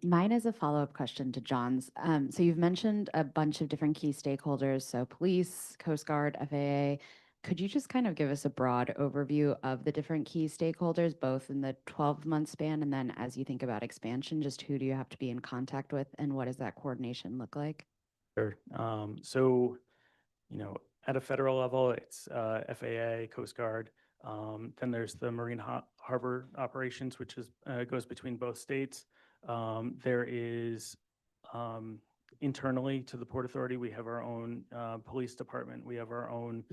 Mine is a follow-up question to John's. So you've mentioned a bunch of different key stakeholders, so police, Coast Guard, FAA. Could you just kind of give us a broad overview of the different key stakeholders, both in the 12-month span and then as you think about expansion, just who do you have to be in contact with and what does that coordination look like? Sure. So, at a federal level, it's FAA, Coast Guard. Then there's the Marine Harbor operations, which goes between both states. There is internally to the Port Authority, we have our own police department. We have our own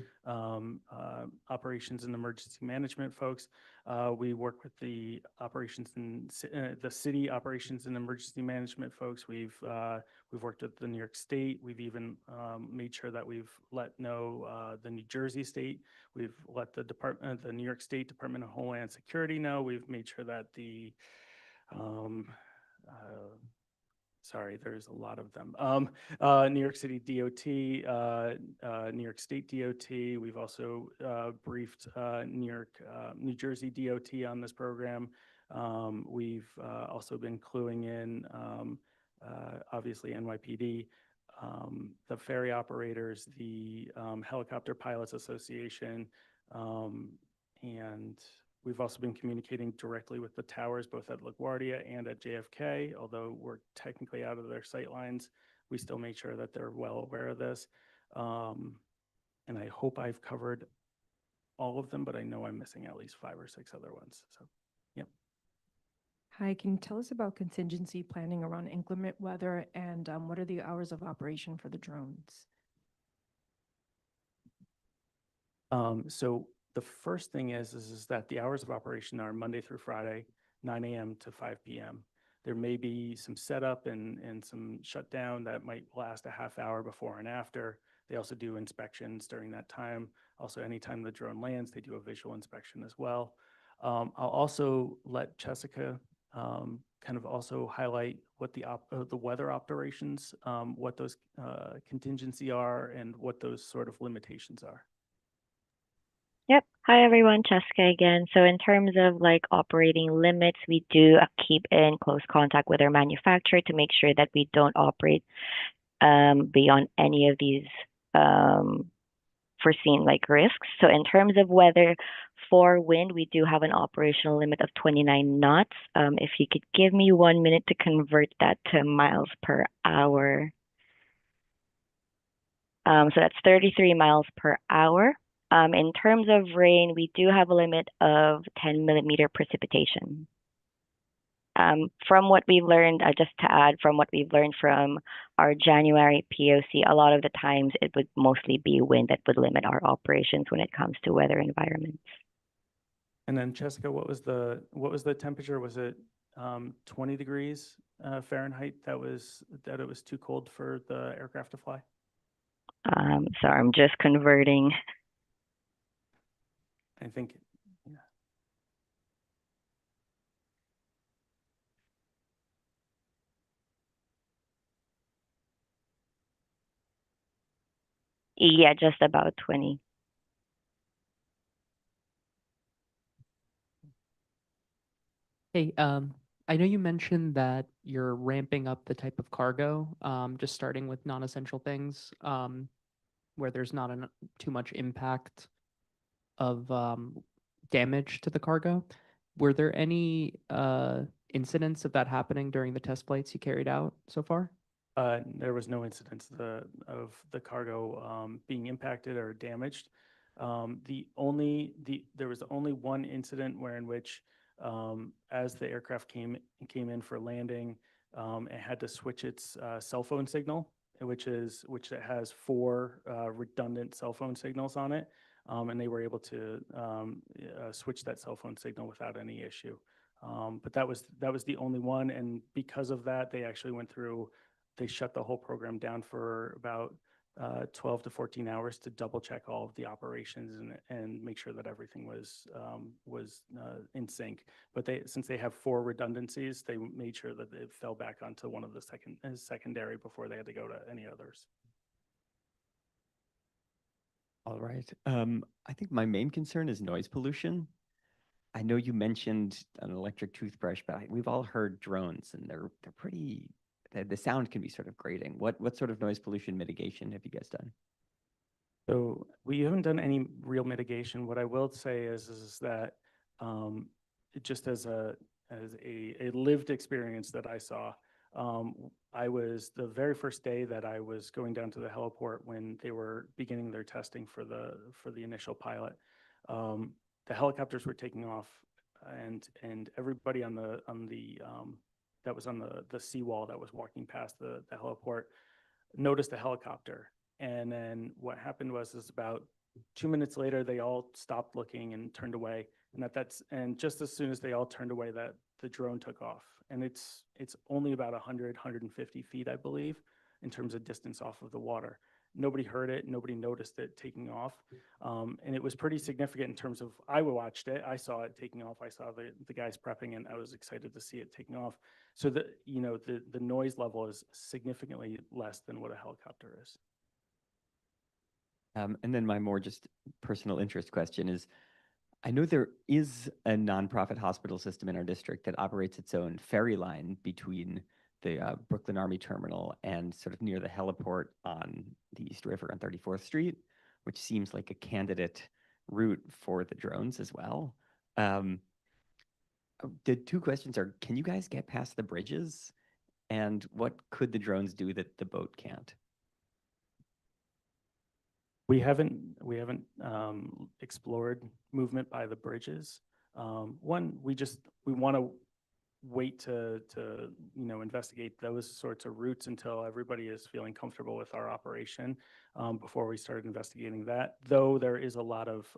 operations and emergency management folks. We work with the operations and the city operations and emergency management folks. We've worked with the New York State. We've even made sure that we've let know the New Jersey State. We've let the New York State Department of Homeland Security know. We've made sure that the sorry, there's a lot of them. New York City DOT, New York State DOT. We've also briefed New Jersey DOT on this program. We've also been cluing in, obviously, NYPD, the ferry operators, the Helicopter Pilots Association, and we've also been communicating directly with the towers, both at LaGuardia and at JFK. Although we're technically out of their sight lines, we still make sure that they're well aware of this. And I hope I've covered all of them, but I know I'm missing at least 5 or 6 other ones. So, yep. Hi, can you tell us about contingency planning around inclement weather and what are the hours of operation for the drones? So the first thing is that the hours of operation are Monday through Friday, 9 a.m. to 5 p.m. There may be some setup and some shutdown that might last a half hour before and after. They also do inspections during that time. Also, anytime the drone lands, they do a visual inspection as well. I'll also let Jessica kind of also highlight what the weather operations, what those contingency are and what those sort of limitations are. Yep. Hi, everyone. Cheska again. So in terms of like operating limits, we do keep in close contact with our manufacturer to make sure that we don't operate beyond any of these foreseen like risks. So in terms of weather, for wind, we do have an operational limit of 29 knots. If you could give me 1 minute to convert that to miles per hour. So that's 33 miles per hour. In terms of rain, we do have a limit of 10 millimeter precipitation. From what we've learned, just to add, from what we've learned from our January POC, a lot of the times it would mostly be wind that would limit our operations when it comes to weather environments. And then Jessica, what was the temperature? Was it 20 degrees Fahrenheit that it was too cold for the aircraft to fly? So I'm just converting. I think, yeah. Yeah, just about 20. Hey, I know you mentioned that you're ramping up the type of cargo, just starting with non-essential things, where there's not too much impact of damage to the cargo. Were there any incidents of that happening during the test flights you carried out so far? There was no incidents of the cargo being impacted or damaged. There was only one incident in which as the aircraft came in for landing, it had to switch its cell phone signal, which it has 4 redundant cell phone signals on it, and they were able to switch that cell phone signal without any issue. But that was the only one, and because of that, they actually they shut the whole program down for about 12 to 14 hours to double check all of the operations and make sure that everything was in sync. But since they have 4 redundancies, they made sure that it fell back onto one of the secondary before they had to go to any others. All right. I think my main concern is noise pollution. I know you mentioned an electric toothbrush, but we've all heard drones, and they're pretty. The sound can be sort of grating. What sort of noise pollution mitigation have you guys done? So we haven't done any real mitigation. What I will say is that just as a lived experience that I saw, I was the very first day that I was going down to the heliport when they were beginning their testing for the initial pilot. The helicopters were taking off, and everybody that was on the seawall that was walking past the heliport noticed a helicopter. And then what happened was is about 2 minutes later, they all stopped looking and turned away. And just as soon as they all turned away, that the drone took off. And it's only about 100, 150 feet, I believe, in terms of distance off of the water. Nobody heard it. Nobody noticed it taking off. And it was pretty significant in terms of, I watched it. I saw it taking off. I saw the guys prepping, and I was excited to see it taking off. So the noise level is significantly less than what a helicopter is. And then my more just personal interest question is, I know there is a nonprofit hospital system in our district that operates its own ferry line between the Brooklyn Army Terminal and sort of near the heliport on the East River on 34th Street, which seems like a candidate route for the drones as well. The two questions are, can you guys get past the bridges? And what could the drones do that the boat can't? We haven't explored movement by the bridges. One, we want to wait to investigate those sorts of routes until everybody is feeling comfortable with our operation before we start investigating that. Though there is a lot of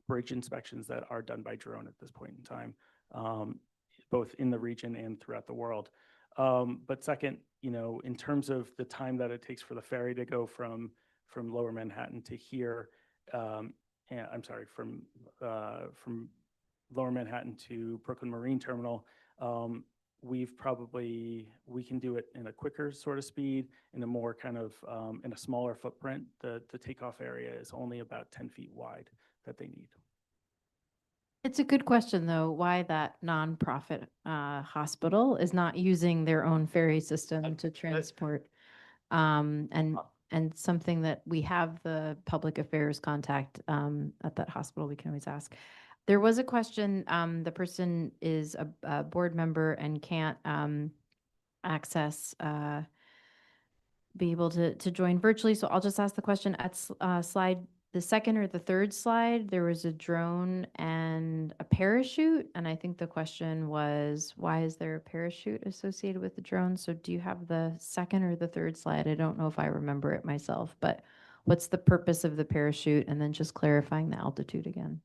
bridge inspections that are done by drone at this point in time, both in the region and throughout the world. But second, in terms of the time that it takes for the ferry to go from Lower Manhattan to here, from Lower Manhattan to Brooklyn Marine Terminal, we can do it in a quicker sort of speed, in a more kind of, in a smaller footprint. The takeoff area is only about 10 feet wide that they need. It's a good question, though, why that nonprofit hospital is not using their own ferry system to transport. And something that we have the public affairs contact at that hospital, we can always ask. There was a question, the person is a board member and can't be able to join virtually. So I'll just ask the question at the second or the third slide, there was a drone and a parachute. And I think the question was, why is there a parachute associated with the drone? So do you have the second or the third slide? I don't know if I remember it myself, but what's the purpose of the parachute? And then just clarifying the altitude again.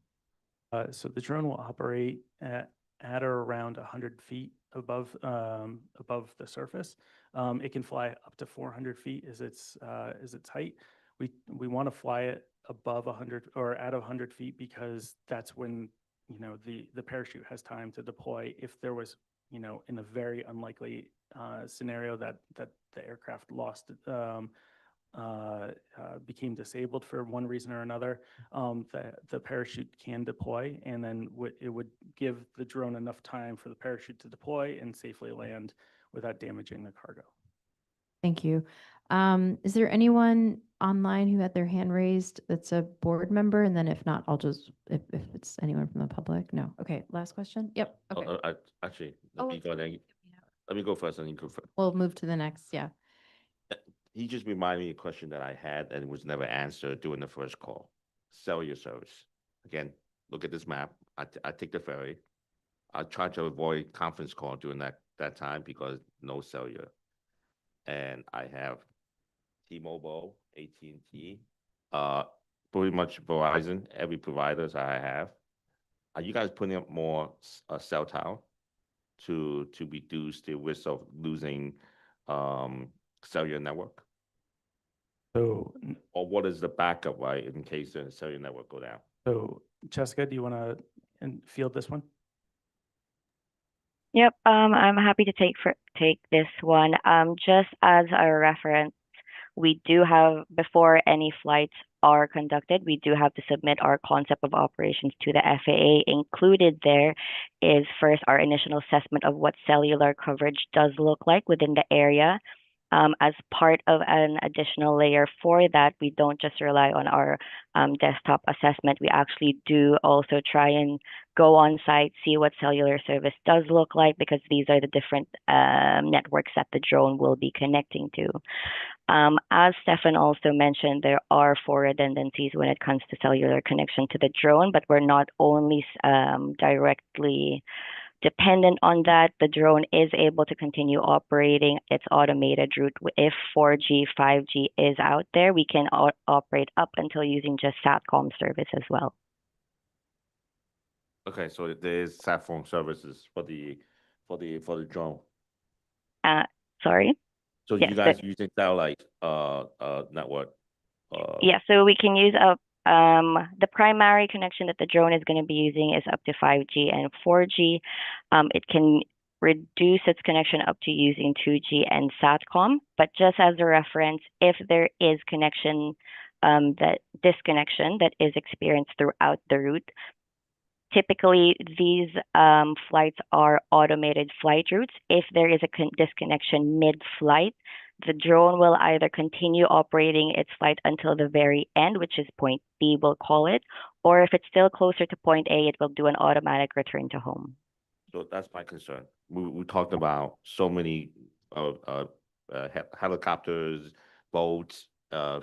So the drone will operate at or around 100 feet above the surface. It can fly up to 400 feet as its height. We want to fly it above 100 or at 100 feet because that's when the parachute has time to deploy. If there was in a very unlikely scenario that the aircraft became disabled for one reason or another, the parachute can deploy, and then it would give the drone enough time for the parachute to deploy and safely land without damaging the cargo. Thank you. Is there anyone online who had their hand raised that's a board member? And then if not, I'll just, if it's anyone from the public, no. Okay, last question. Yep, okay. Actually, let me go first and you go first. We'll move to the next, yeah. He just reminded me of a question that I had and it was never answered during the first call. Cellular service. Again, look at this map. I take the ferry. I try to avoid conference call during that time because no cellular. And I have T-Mobile, AT&T, pretty much Verizon, every providers I have. Are you guys putting up more cell tower to reduce the risk of losing cellular network? So, or what is the backup, right, in case the cellular network go down? So, Jessica, do you want to field this one? Yep, I'm happy to take this one. Just as a reference, we do have, before any flights are conducted, we do have to submit our concept of operations to the FAA. Included there is first our initial assessment of what cellular coverage does look like within the area. As part of an additional layer for that, we don't just rely on our desktop assessment. We actually do also try and go on site, see what cellular service does look like, because these are the different networks that the drone will be connecting to. As Stefan also mentioned, there are 4 redundancies when it comes to cellular connection to the drone, but we're not only directly dependent on that, the drone is able to continue operating its automated route. If 4G, 5G is out there, we can operate up until using just SATCOM service as well. Okay, so there's sat phone services for the drone. Sorry? So Yes, you guys using satellite network? Yeah, so we can use the primary connection that the drone is going to be using is up to 5G and 4G. It can reduce its connection up to using 2G and SATCOM, but just as a reference, if there is disconnection that is experienced throughout the route, typically these flights are automated flight routes. If there is a disconnection mid-flight, the drone will either continue operating its flight until the very end, which is point B, we'll call it, or if it's still closer to point A, it will do an automatic return to home. So that's my concern. We talked about so many helicopters, boats,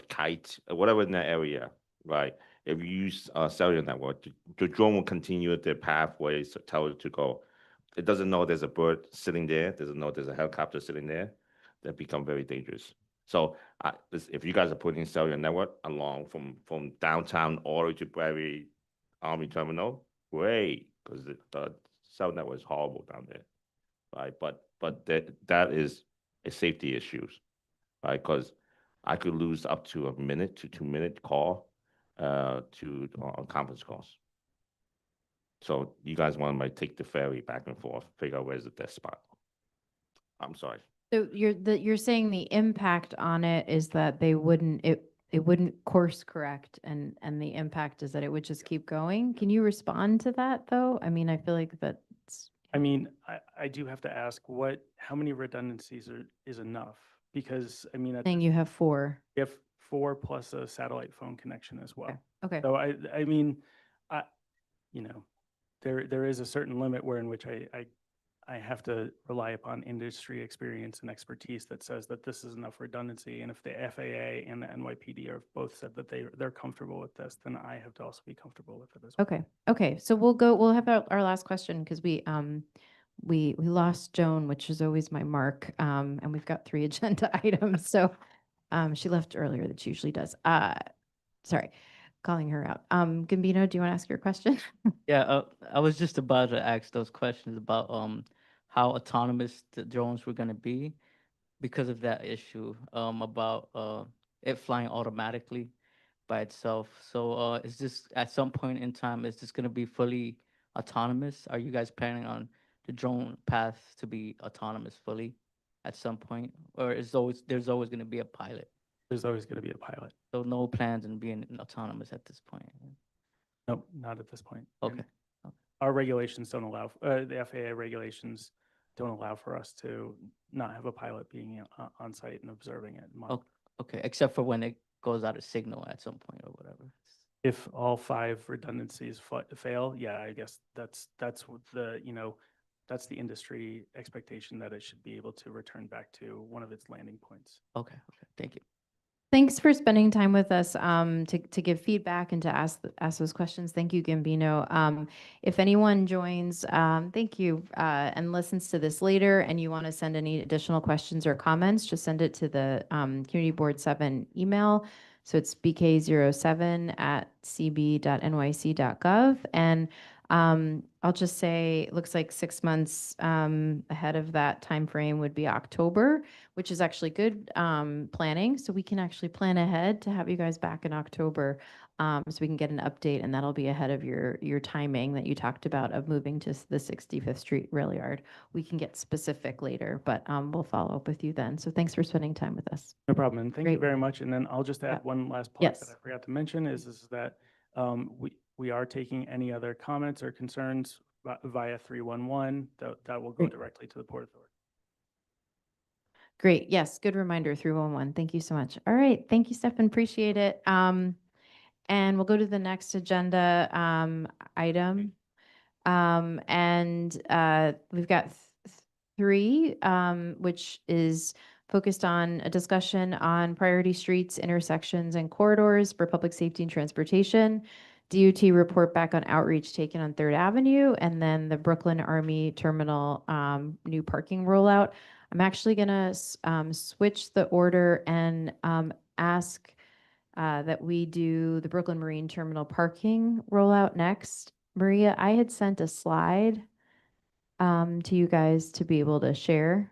kites, whatever in that area, right? If you use cellular network, the drone will continue their pathways to tell it to go. It doesn't know there's a bird sitting there. Doesn't know there's a helicopter sitting there. That become very dangerous. So if you guys are putting cellular network along from downtown all the way to Bradley Army Terminal, great, because the cell network is horrible down there, right? But that is a safety issue, right? Because I could lose up to a minute to 2 minute call on conference calls. So you guys want to take the ferry back and forth, figure out where's the death spot. I'm sorry. So you're saying the impact on it is that it wouldn't course correct and the impact is that it would just keep going. Can you respond to that though? I mean, I feel like that's. I mean, I do have to ask how many redundancies is enough? Because I mean, Saying you have 4. you have 4 plus a satellite phone connection as well. Okay. So I mean, there is a certain limit in which I have to rely upon industry experience and expertise that says that this is enough redundancy. And if the FAA and the NYPD are both said that they're comfortable with this, then I have to also be comfortable with it as well. Okay. Okay. So we'll have our last question because we lost Joan, which is always my mark. And we've got 3 agenda items. So she left earlier than she usually does. Sorry, calling her out. Gambino, do you want to ask your question? Yeah, I was just about to ask those questions about how autonomous the drones were going to be because of that issue about it flying automatically by itself. So is this at some point in time, is this going to be fully autonomous? Are you guys planning on the drone path to be autonomous fully at some point? Or there's always going to be a pilot? There's always going to be a pilot. So no plans on being autonomous at this point? Nope, not at this point. Okay. And our regulations don't allow, the FAA regulations don't allow for us to not have a pilot being on site and observing it. Okay, except for when it goes out of signal at some point or whatever. If all 5 redundancies fail, yeah, I guess that's what that's the industry expectation, that it should be able to return back to one of its landing points. Okay, thank you. Thanks for spending time with us to give feedback and to ask those questions. Thank you, Gambino. If anyone joins, thank you, and listens to this later and you want to send any additional questions or comments, just send it to the Community Board 7 email. So it's bk07@cb.nyc.gov. And I'll just say, it looks like 6 months ahead of that time frame would be October, which is actually good planning. So we can actually plan ahead to have you guys back in October, so we can get an update, and that'll be ahead of your timing that you talked about of moving to the 65th Street Rail Yard. We can get specific later, but we'll follow up with you then. So thanks for spending time with us. No problem. And thank you Great. very much. And then I'll just add one last point that I Yes. forgot to mention is that we are taking any other comments or concerns via 311 that will go directly to the Port Authority. Great. Yes. Good reminder, 311. Thank you so much. All right. Thank you, Stefan. Appreciate it. And we'll go to the next agenda item. We've got 3, which is focused on a discussion on priority streets, intersections, and corridors for public safety and transportation. DOT report back on outreach taken on Third Avenue, and then the Brooklyn Army Terminal new parking rollout. I'm actually gonna switch the order and ask that we do the Brooklyn Marine Terminal parking rollout next. Maria, I had sent a slide to you guys to be able to share.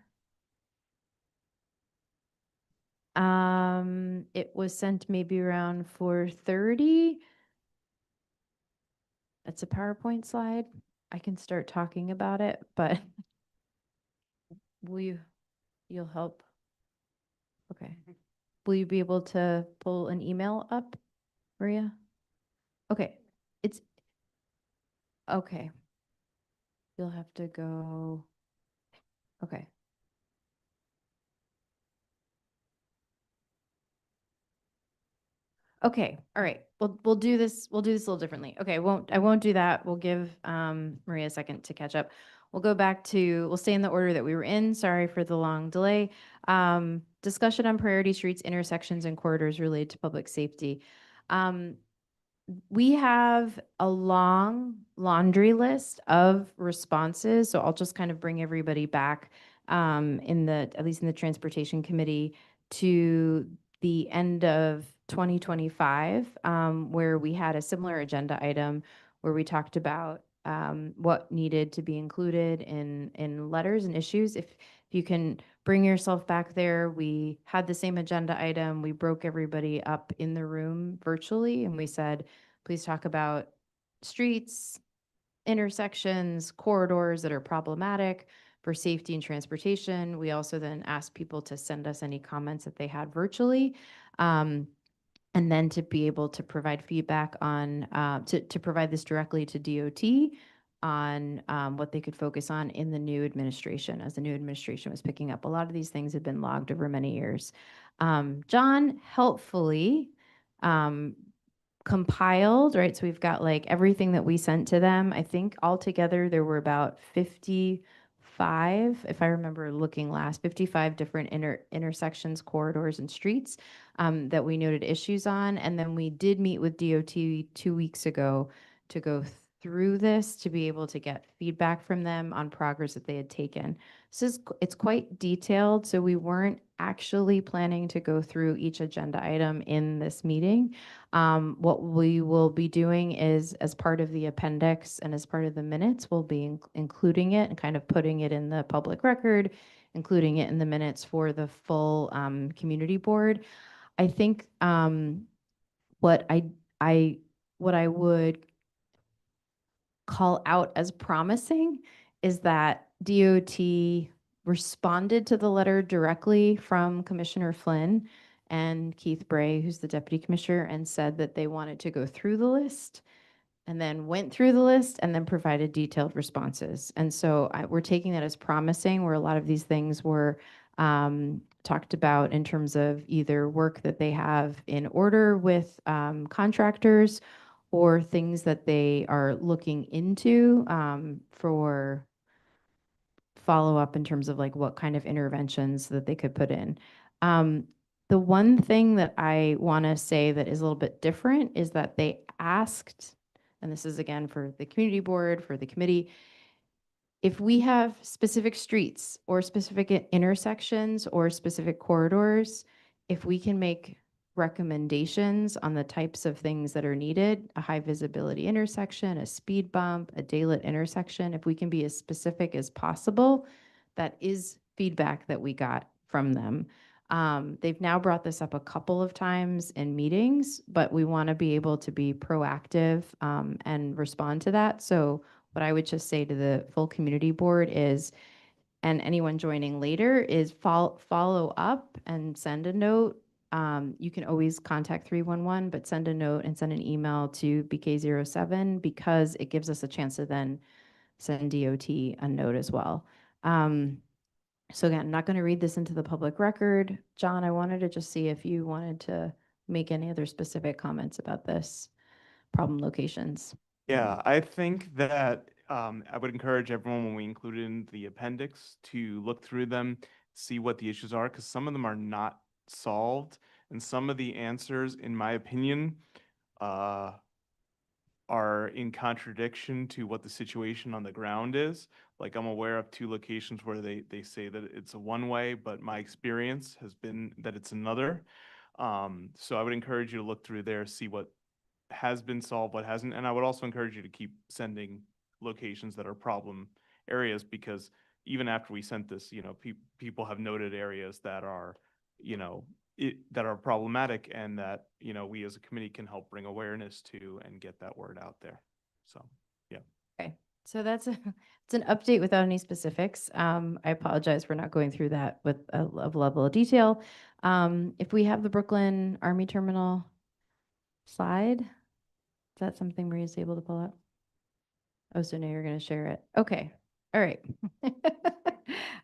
It was sent maybe around 4:30. It's a PowerPoint slide. I can start talking about it, but you'll help? Okay. Will you be able to pull an email up, Maria? Okay, okay. You'll have to go, okay. Okay, all right. We'll do this a little differently. Okay, I won't do that. We'll give Maria a second to catch up. We'll stay in the order that we were in. Sorry for the long delay. Discussion on priority streets, intersections, and corridors related to public safety. We have a long laundry list of responses, so I'll just kind of bring everybody back at least in the Transportation Committee, to the end of 2025, where we had a similar agenda item where we talked about what needed to be included in letters and issues. If you can bring yourself back there, we had the same agenda item. We broke everybody up in the room virtually, and we said, please talk about streets, intersections, corridors that are problematic for safety and transportation. We also then asked people to send us any comments that they had virtually. And then to be able to provide feedback on, to provide this directly to DOT on what they could focus on in the new administration, as the new administration was picking up. A lot of these things have been logged over many years. John helpfully compiled, right? So we've got like everything that we sent to them. I think altogether there were about 55, if I remember looking last, 55 different intersections, corridors, and streets that we noted issues on. And then we did meet with DOT 2 weeks ago to go through this, to be able to get feedback from them on progress that they had taken. So it's quite detailed, so we weren't actually planning to go through each agenda item in this meeting. What we will be doing is, as part of the appendix and as part of the minutes, we'll be including it and kind of putting it in the public record, including it in the minutes for the full community board. I think what I would call out as promising is that DOT responded to the letter directly from Commissioner Flynn and Keith Bray, who's the deputy commissioner, and said that they wanted to go through the list, and then went through the list and then provided detailed responses. And so we're taking that as promising, where a lot of these things were talked about in terms of either work that they have in order with contractors, or things that they are looking into for follow-up in terms of like what kind of interventions that they could put in. The one thing that I want to say that is a little bit different is that they asked, and this is again for the community board, for the committee, if we have specific streets or specific intersections or specific corridors, if we can make recommendations on the types of things that are needed, a high visibility intersection, a speed bump, a daylit intersection, if we can be as specific as possible, that is feedback that we got from them. They've now brought this up a couple of times in meetings, but we want to be able to be proactive and respond to that. So what I would just say to the full community board is, and anyone joining later, is follow up and send a note. You can always contact 311, but send a note and send an email to BK07, because it gives us a chance to then send DOT a note as well. So again, I'm not going to read this into the public record. John, I wanted to just see if you wanted to make any other specific comments about this problem locations. Yeah, I think that I would encourage everyone, when we include it in the appendix, to look through them, see what the issues are, because some of them are not solved, and some of the answers, in my opinion, are in contradiction to what the situation on the ground is. Like I'm aware of 2 locations where they say that it's a one-way, but my experience has been that it's another. So I would encourage you to look through there, see what has been solved, what hasn't, and I would also encourage you to keep sending locations that are problem areas, because even after we sent this, people have noted areas that are, that are problematic, and that, we as a committee can help bring awareness to and get that word out there. So, yeah. Okay, so it's an update without any specifics. I apologize for not going through that with a level of detail. If we have the Brooklyn Army Terminal slide, is that something Maria's able to pull up? Oh, so now you're going to share it. Okay. All right.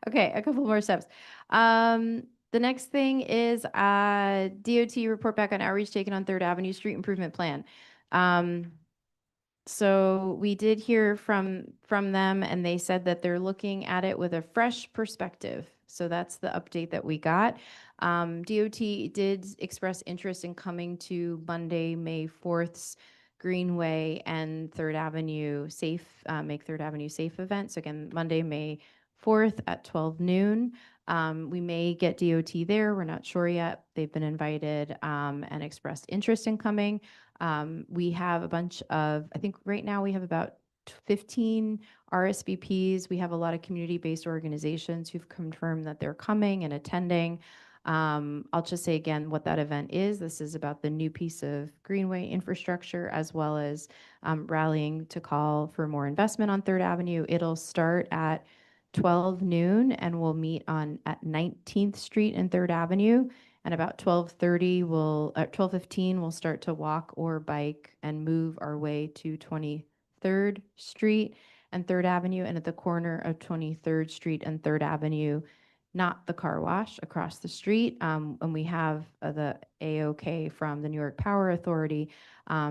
Okay, a couple more steps. The next thing is DOT report back on outreach taken on 3rd Avenue Street Improvement Plan. So we did hear from them, and they said that they're looking at it with a fresh perspective. So that's the update that we got. DOT did express interest in coming to Monday, May 4th's Greenway and 3rd Avenue Safe, Make 3rd Avenue Safe event. So again, Monday, May 4th at 12 noon. We may get DOT there. We're not sure yet. They've been invited and expressed interest in coming. We have a bunch of, I think right now we have about 15 RSVPs. We have a lot of community-based organizations who've confirmed that they're coming and attending. I'll just say again what that event is. This is about the new piece of Greenway infrastructure, as well as rallying to call for more investment on 3rd Avenue. It'll start at 12 noon and we'll meet at 19th Street and 3rd Avenue. And about 12:30, at 12:15, we'll start to walk or bike and move our way to 23rd Street and 3rd Avenue. And at the corner of 23rd Street and 3rd Avenue, not the car wash, across the street. And we have the AOK from the New York Power Authority,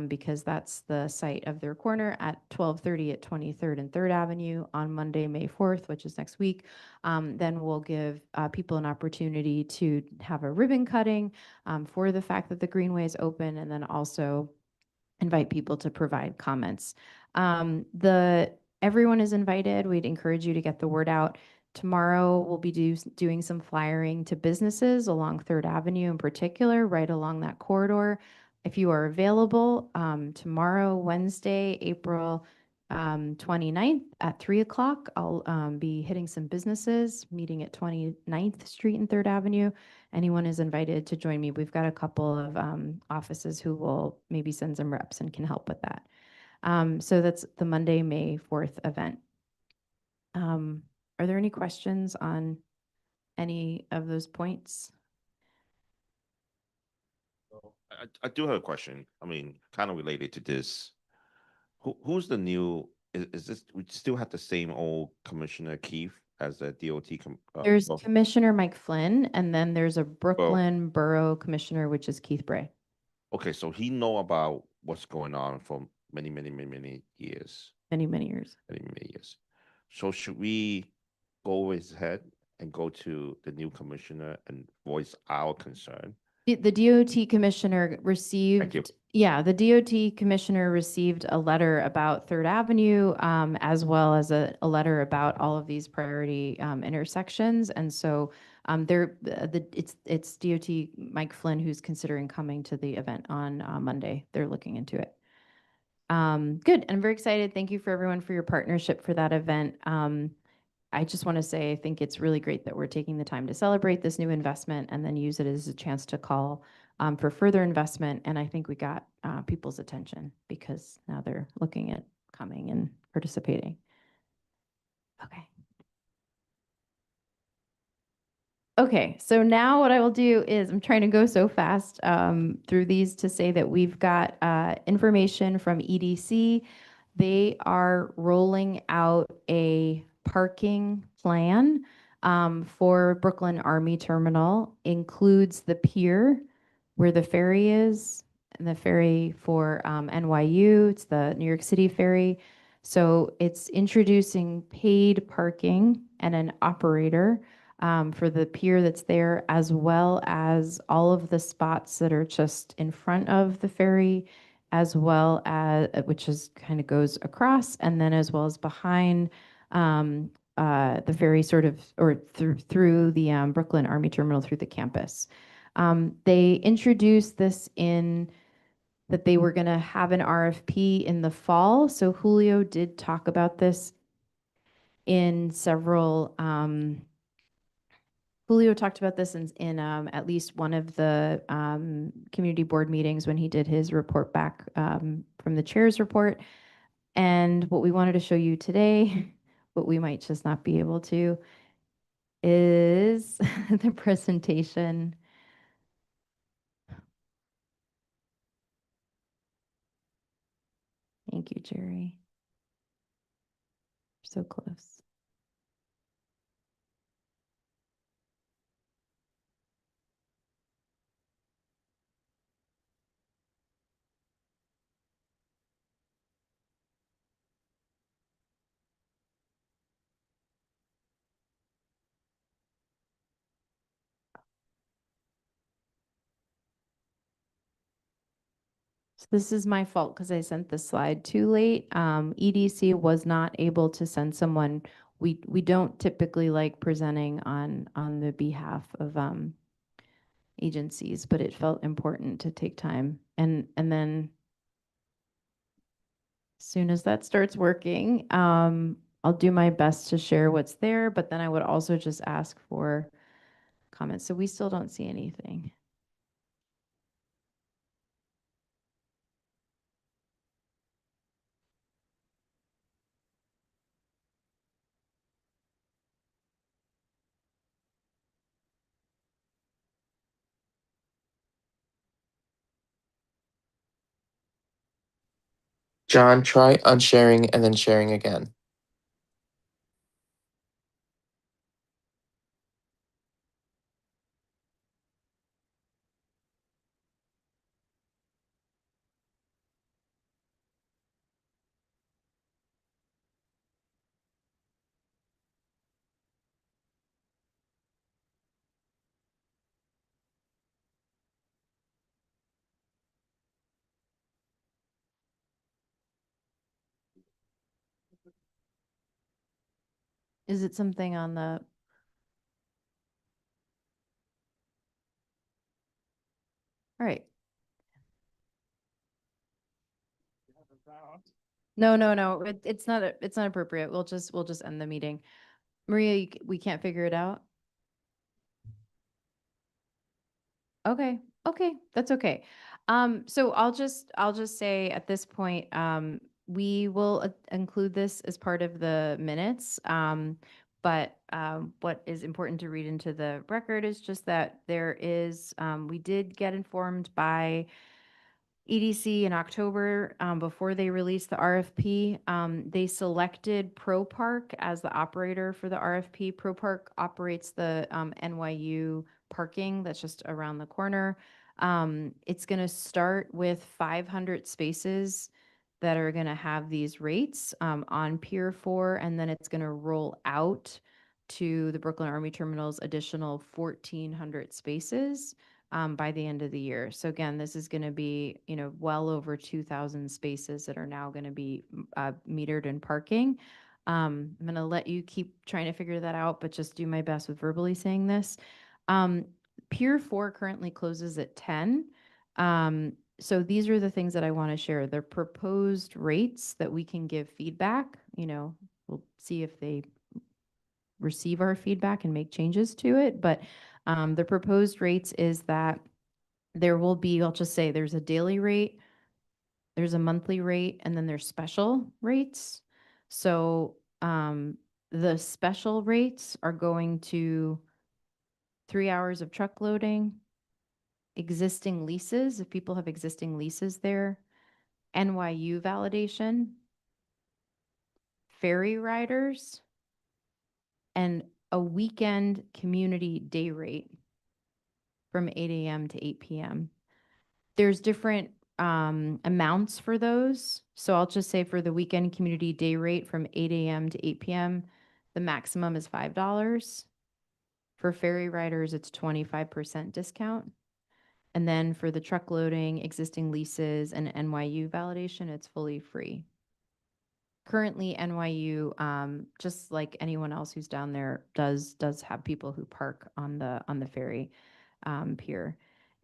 because that's the site of their corner at 12:30 at 23rd and 3rd Avenue on Monday, May 4th, which is next week. Then we'll give people an opportunity to have a ribbon cutting for the fact that the Greenway is open, and then also invite people to provide comments. Everyone is invited. We'd encourage you to get the word out. Tomorrow, we'll be doing some flyering to businesses along 3rd Avenue in particular, right along that corridor. If you are available, tomorrow, Wednesday, April 29th at 3 o'clock, I'll be hitting some businesses, meeting at 29th Street and 3rd Avenue. Anyone is invited to join me. We've got a couple of offices who will maybe send some reps and can help with that. So that's the Monday, May 4th event. Are there any questions on any of those points? I do have a question. I mean, kind of related to this. Who's the new, is this, we still have the same old Commissioner Keith as the DOT? There's Commissioner Mike Flynn, and then there's a Brooklyn Borough Commissioner, which is Keith Bray. Okay, so he know about what's going on for many years. Many years. Many years. So should we go ahead and go to the new commissioner and voice our concern? The DOT commissioner received, the DOT commissioner received a letter about 3rd Avenue, as well as a letter about all of these priority intersections. And so it's DOT Mike Flynn who's considering coming to the event on Monday. They're looking into it. Good. I'm very excited. Thank you for everyone for your partnership for that event. I just want to say, I think it's really great that we're taking the time to celebrate this new investment and then use it as a chance to call for further investment. And I think we got people's attention because now they're looking at coming and participating. Okay. Okay, so now what I will do is I'm trying to go so fast through these to say that we've got information from EDC. They are rolling out a parking plan for Brooklyn Army Terminal, includes the pier where the ferry is, and the ferry for NYU, it's the New York City ferry. So it's introducing paid parking and an operator for the pier that's there, as well as all of the spots that are just in front of the ferry as well as, which is kind of goes across, and then as well as behind the ferry sort of, or through the Brooklyn Army Terminal through the campus. They introduced this in that they were going to have an RFP in the fall. So Julio did talk about this in several, Julio talked about this in at least one of the community board meetings when he did his report back from the chair's report. And what we wanted to show you today, what we might just not be able to, is the presentation. Thank you, Jerry. So close. So this is my fault because I sent the slide too late. EDC was not able to send someone. We don't typically like presenting on the behalf of agencies, but it felt important to take time. And then as soon as that starts working, I'll do my best to share what's there, but then I would also just ask for comments. So we still don't see anything. John, try unsharing and then sharing again. Is it something on the? All right. No. It's not. It's not appropriate. We'll just end the meeting. Maria, we can't figure it out. Okay. That's okay. So I'll just say at this point, we will include this as part of the minutes. But what is important to read into the record is just that there is, we did get informed by EDC in October, before they released the RFP. They selected ProPark as the operator for the RFP. ProPark operates the NYU parking that's just around the corner. It's going to start with 500 spaces that are going to have these rates on Pier 4, and then it's going to roll out to the Brooklyn Army Terminal's additional 1,400 spaces by the end of the year. So again, this is going to be, well over 2,000 spaces that are now going to be metered in parking. I'm going to let you keep trying to figure that out, but just do my best with verbally saying this. Pier 4 currently closes at 10. So these are the things that I want to share. They're proposed rates that we can give feedback. We'll see if they receive our feedback and make changes to it. But the proposed rates is that there will be, I'll just say there's a daily rate, there's a monthly rate, and then there's special rates. So the special rates are going to 3 hours of truck loading, existing leases, if people have existing leases there, NYU validation, ferry riders, and a weekend community day rate from 8 a.m. to 8 p.m. There's different amounts for those. So I'll just say for the weekend community day rate from 8 a.m. to 8 p.m., the maximum is $5. For ferry riders, it's 25% discount. And then for the truck loading, existing leases, and NYU validation, it's fully free. Currently, NYU, just like anyone else who's down there, does have people who park on the ferry pier.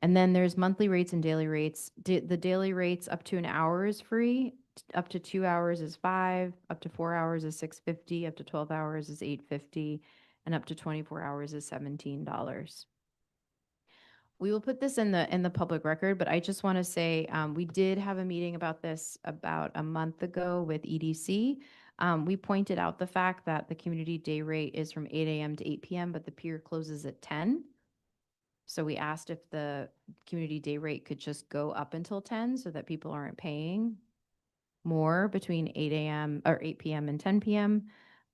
And then there's monthly rates and daily rates. The daily rates up to an hour is free, up to 2 hours is $5, up to 4 hours is $6.50, up to 12 hours is $8.50, and up to 24 hours is $17. We will put this in the public record, but I just want to say, we did have a meeting about this about a month ago with EDC. We pointed out the fact that the community day rate is from 8 a.m. to 8 p.m., but the pier closes at 10. So we asked if the community day rate could just go up until 10 so that people aren't paying more between 8 a.m. or 8 p.m. and 10 p.m.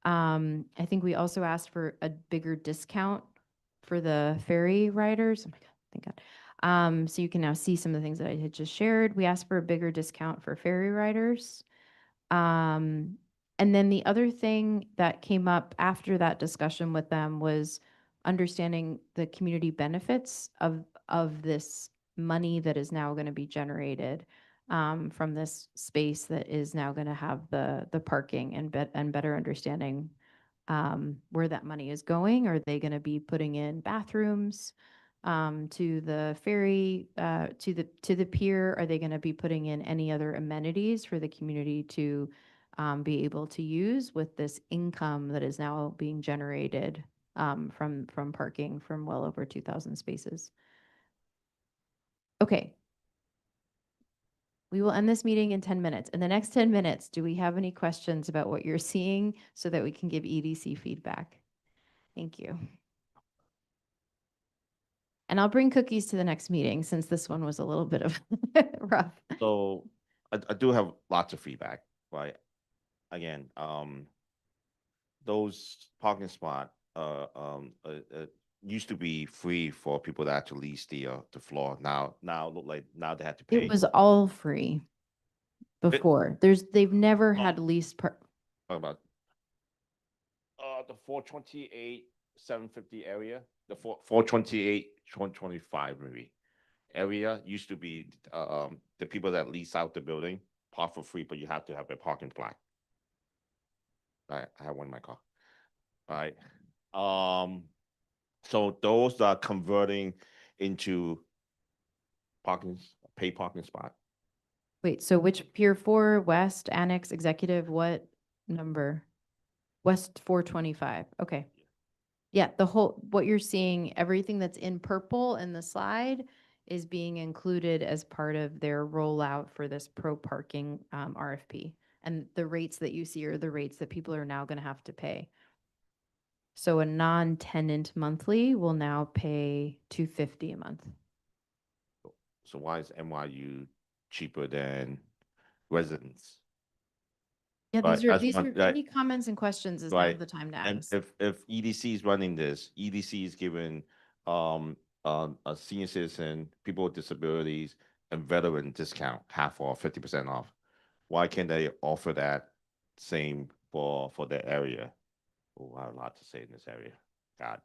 I think we also asked for a bigger discount for the ferry riders. Oh my God, thank God. So you can now see some of the things that I had just shared. We asked for a bigger discount for ferry riders. And then the other thing that came up after that discussion with them was understanding the community benefits of this money that is now going to be generated from this space that is now going to have the parking and better understanding where that money is going. Are they going to be putting in bathrooms to the ferry, to the pier? Are they going to be putting in any other amenities for the community to be able to use with this income that is now being generated from parking from well over 2,000 spaces? Okay. We will end this meeting in 10 minutes. In the next 10 minutes, do we have any questions about what you're seeing so that we can give EDC feedback? Thank you. And I'll bring cookies to the next meeting since this one was a little bit of rough. So I do have lots of feedback, right? Again, those parking spot used to be free for people that had to lease the floor. Now look like now they have to pay. It was all free before. They've never had leased Talk about the 428, 750 area, the 428, 125 maybe area used to be the people that lease out the building park for free, but you have to have a parking plaque. I have one in my car. All right. So those are converting into paid parking spot. Wait, so which Pier 4, West, Annex, Executive, what number? West 425, okay. Yeah, what you're seeing, everything that's in purple in the slide is being included as part of their rollout for this pro parking RFP. And the rates that you see are the rates that people are now going to have to pay. So a non-tenant monthly will now pay $250 a month. So why is NYU cheaper than residents? Yeah, Right, these are any comments and questions is now right. the time to And ask. if EDC is running this, EDC is giving a senior citizen, people with disabilities, and veteran discount, half off, 50% off. Why can't they offer that same for their area? Oh, I have a lot to say in this area. God.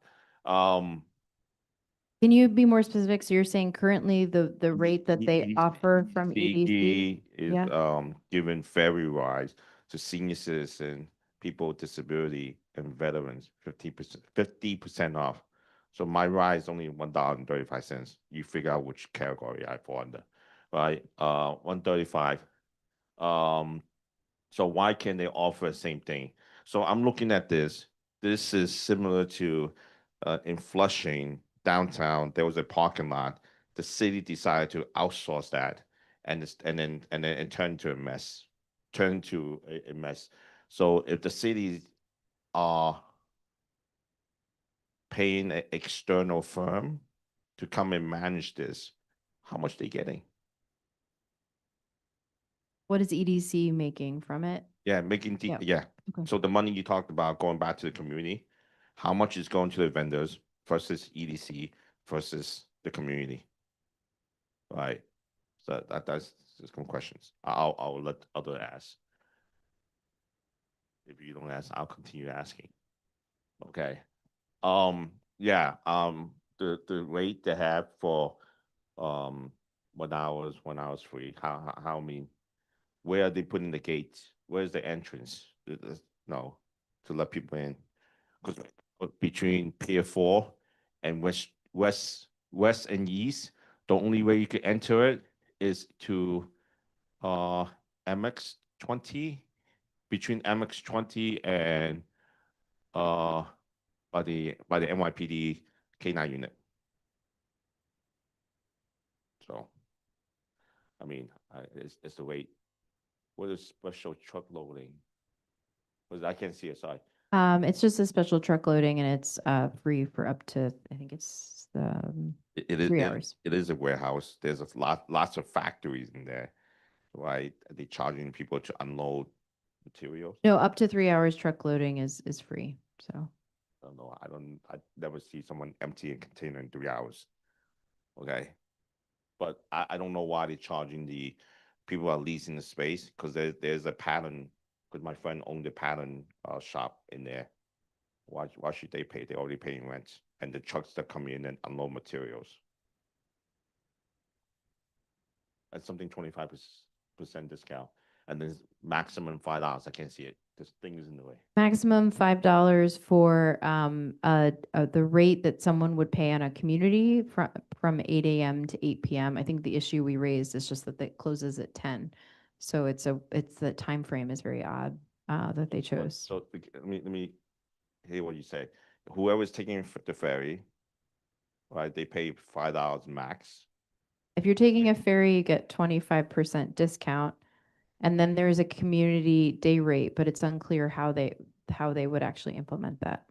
Can you be more specific? So you're saying currently the rate that they offer from EDC? is giving ferry rides to senior citizen, people with disability, and veterans 50% off. So my ride is only $1.35. You figure out which category I fall under, right? 135. So why can't they offer the same thing? So I'm looking at this. This is similar to in Flushing downtown. There was a parking lot. The city decided to outsource that, and then it turned into a mess. Turned to a mess. So if the city are paying an external firm to come and manage this, how much they getting? What is EDC making from it? Yeah, making Yeah. yeah. Okay. So the money you talked about going back to the community, how much is going to the vendors versus EDC versus the community? Right. So that's some questions. I'll let other ask. If you don't ask, I'll continue asking. Okay. Yeah. The rate they have for when hours free. How I mean, where are they putting the gates? Where's the entrance? No, to let people in. Because between Pier 4 and West and East, the only way you could enter it is to MX 20, between MX 20 and by the NYPD K9 unit. So, I mean, it's the way. What is special truck loading? Because I can't see it, sorry. It's just a special truck loading and it's free for up to, I think it's It is 3 hours. It is a warehouse. There's lots of factories in there. Why are they charging people to unload materials? No, up to 3 hours truck loading is free. So I don't know. I never see someone empty a container in 3 hours. Okay. But I don't know why they're charging the people who are leasing the space, because there's a pattern, because my friend owned a pattern shop in there. Why should they pay? They're already paying rent. And the trucks that come in and unload materials. That's something 25% discount. And then maximum $5. I can't see it. This thing is in the way. maximum $5 for the rate that someone would pay on a community from 8 a.m. to 8 p.m. I think the issue we raised is just that it closes at 10. So it's the time frame is very odd that they chose. So let me hear what you say. Whoever's taking the ferry, right? They pay $5 max. If you're taking a ferry, you get 25% discount. And then there's a community day rate, but it's unclear how they would actually implement that.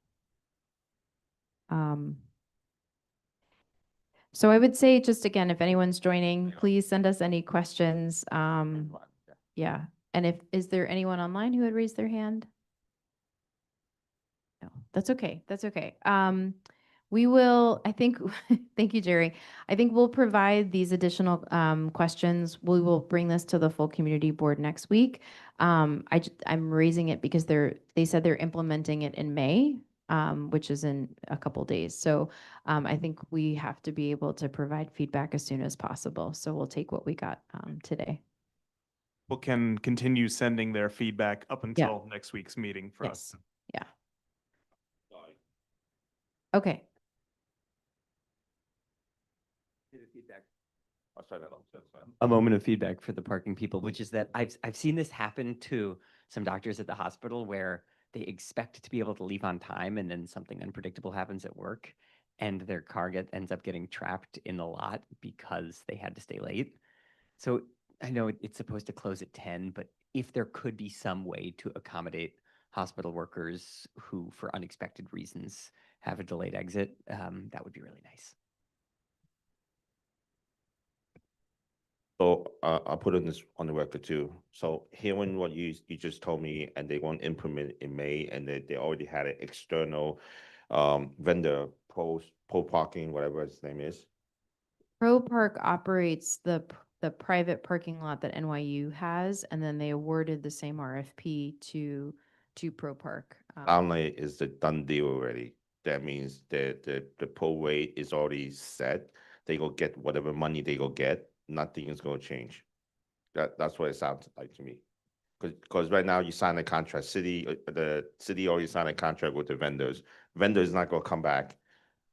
So I would say, just again, if anyone's joining, please send us any questions. Yeah. And is there anyone online who had raised their hand? No, that's okay. That's okay. We will, I think, thank you, Jerry. I think we'll provide these additional questions. We will bring this to the full community board next week. I'm raising it because they said they're implementing it in May, which is in a couple days. So I think we have to be able to provide feedback as soon as possible. So we'll take what we got today. People can continue sending their feedback up until next week's meeting for us. Yeah. Okay. A moment of feedback for the parking people, which is that I've seen this happen to some doctors at the hospital where they expect to be able to leave on time and then something unpredictable happens at work and their car ends up getting trapped in the lot because they had to stay late. So I know it's supposed to close at 10, but if there could be some way to accommodate hospital workers who, for unexpected reasons, have a delayed exit, that would be really nice. So I'll put this on the record too. So hearing what you just told me, and they won't implement in May, and they already had an external vendor, Pro Parking, whatever his name is. Pro Park operates the private parking lot that NYU has, and then they awarded the same RFP to Pro Park. Only is the done deal already. That means the pro rate is already set. They go get whatever money they go get. Nothing is going to change. That's what it sounds like to me. Because right now you sign a contract, the city already signed a contract with the vendors. Vendors not going to come back.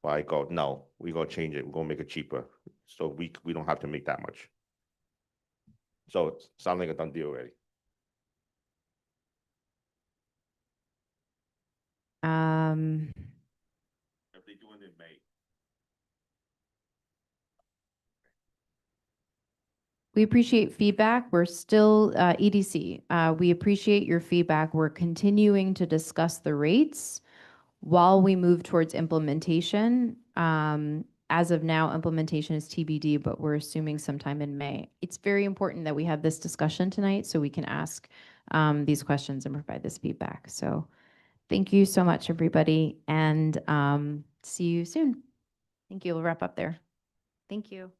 Well, go, no, we're going to change it. We're going to make it cheaper. So we don't have to make that much. So it sounds like a done deal already. If they do it in May. We appreciate feedback. We're still EDC. We appreciate your feedback. We're continuing to discuss the rates while we move towards implementation. As of now, implementation is TBD, but we're assuming sometime in May. It's very important that we have this discussion tonight so we can ask these questions and provide this feedback. So thank you so much, everybody, and see you soon. Thank you. We'll wrap up there. Thank you.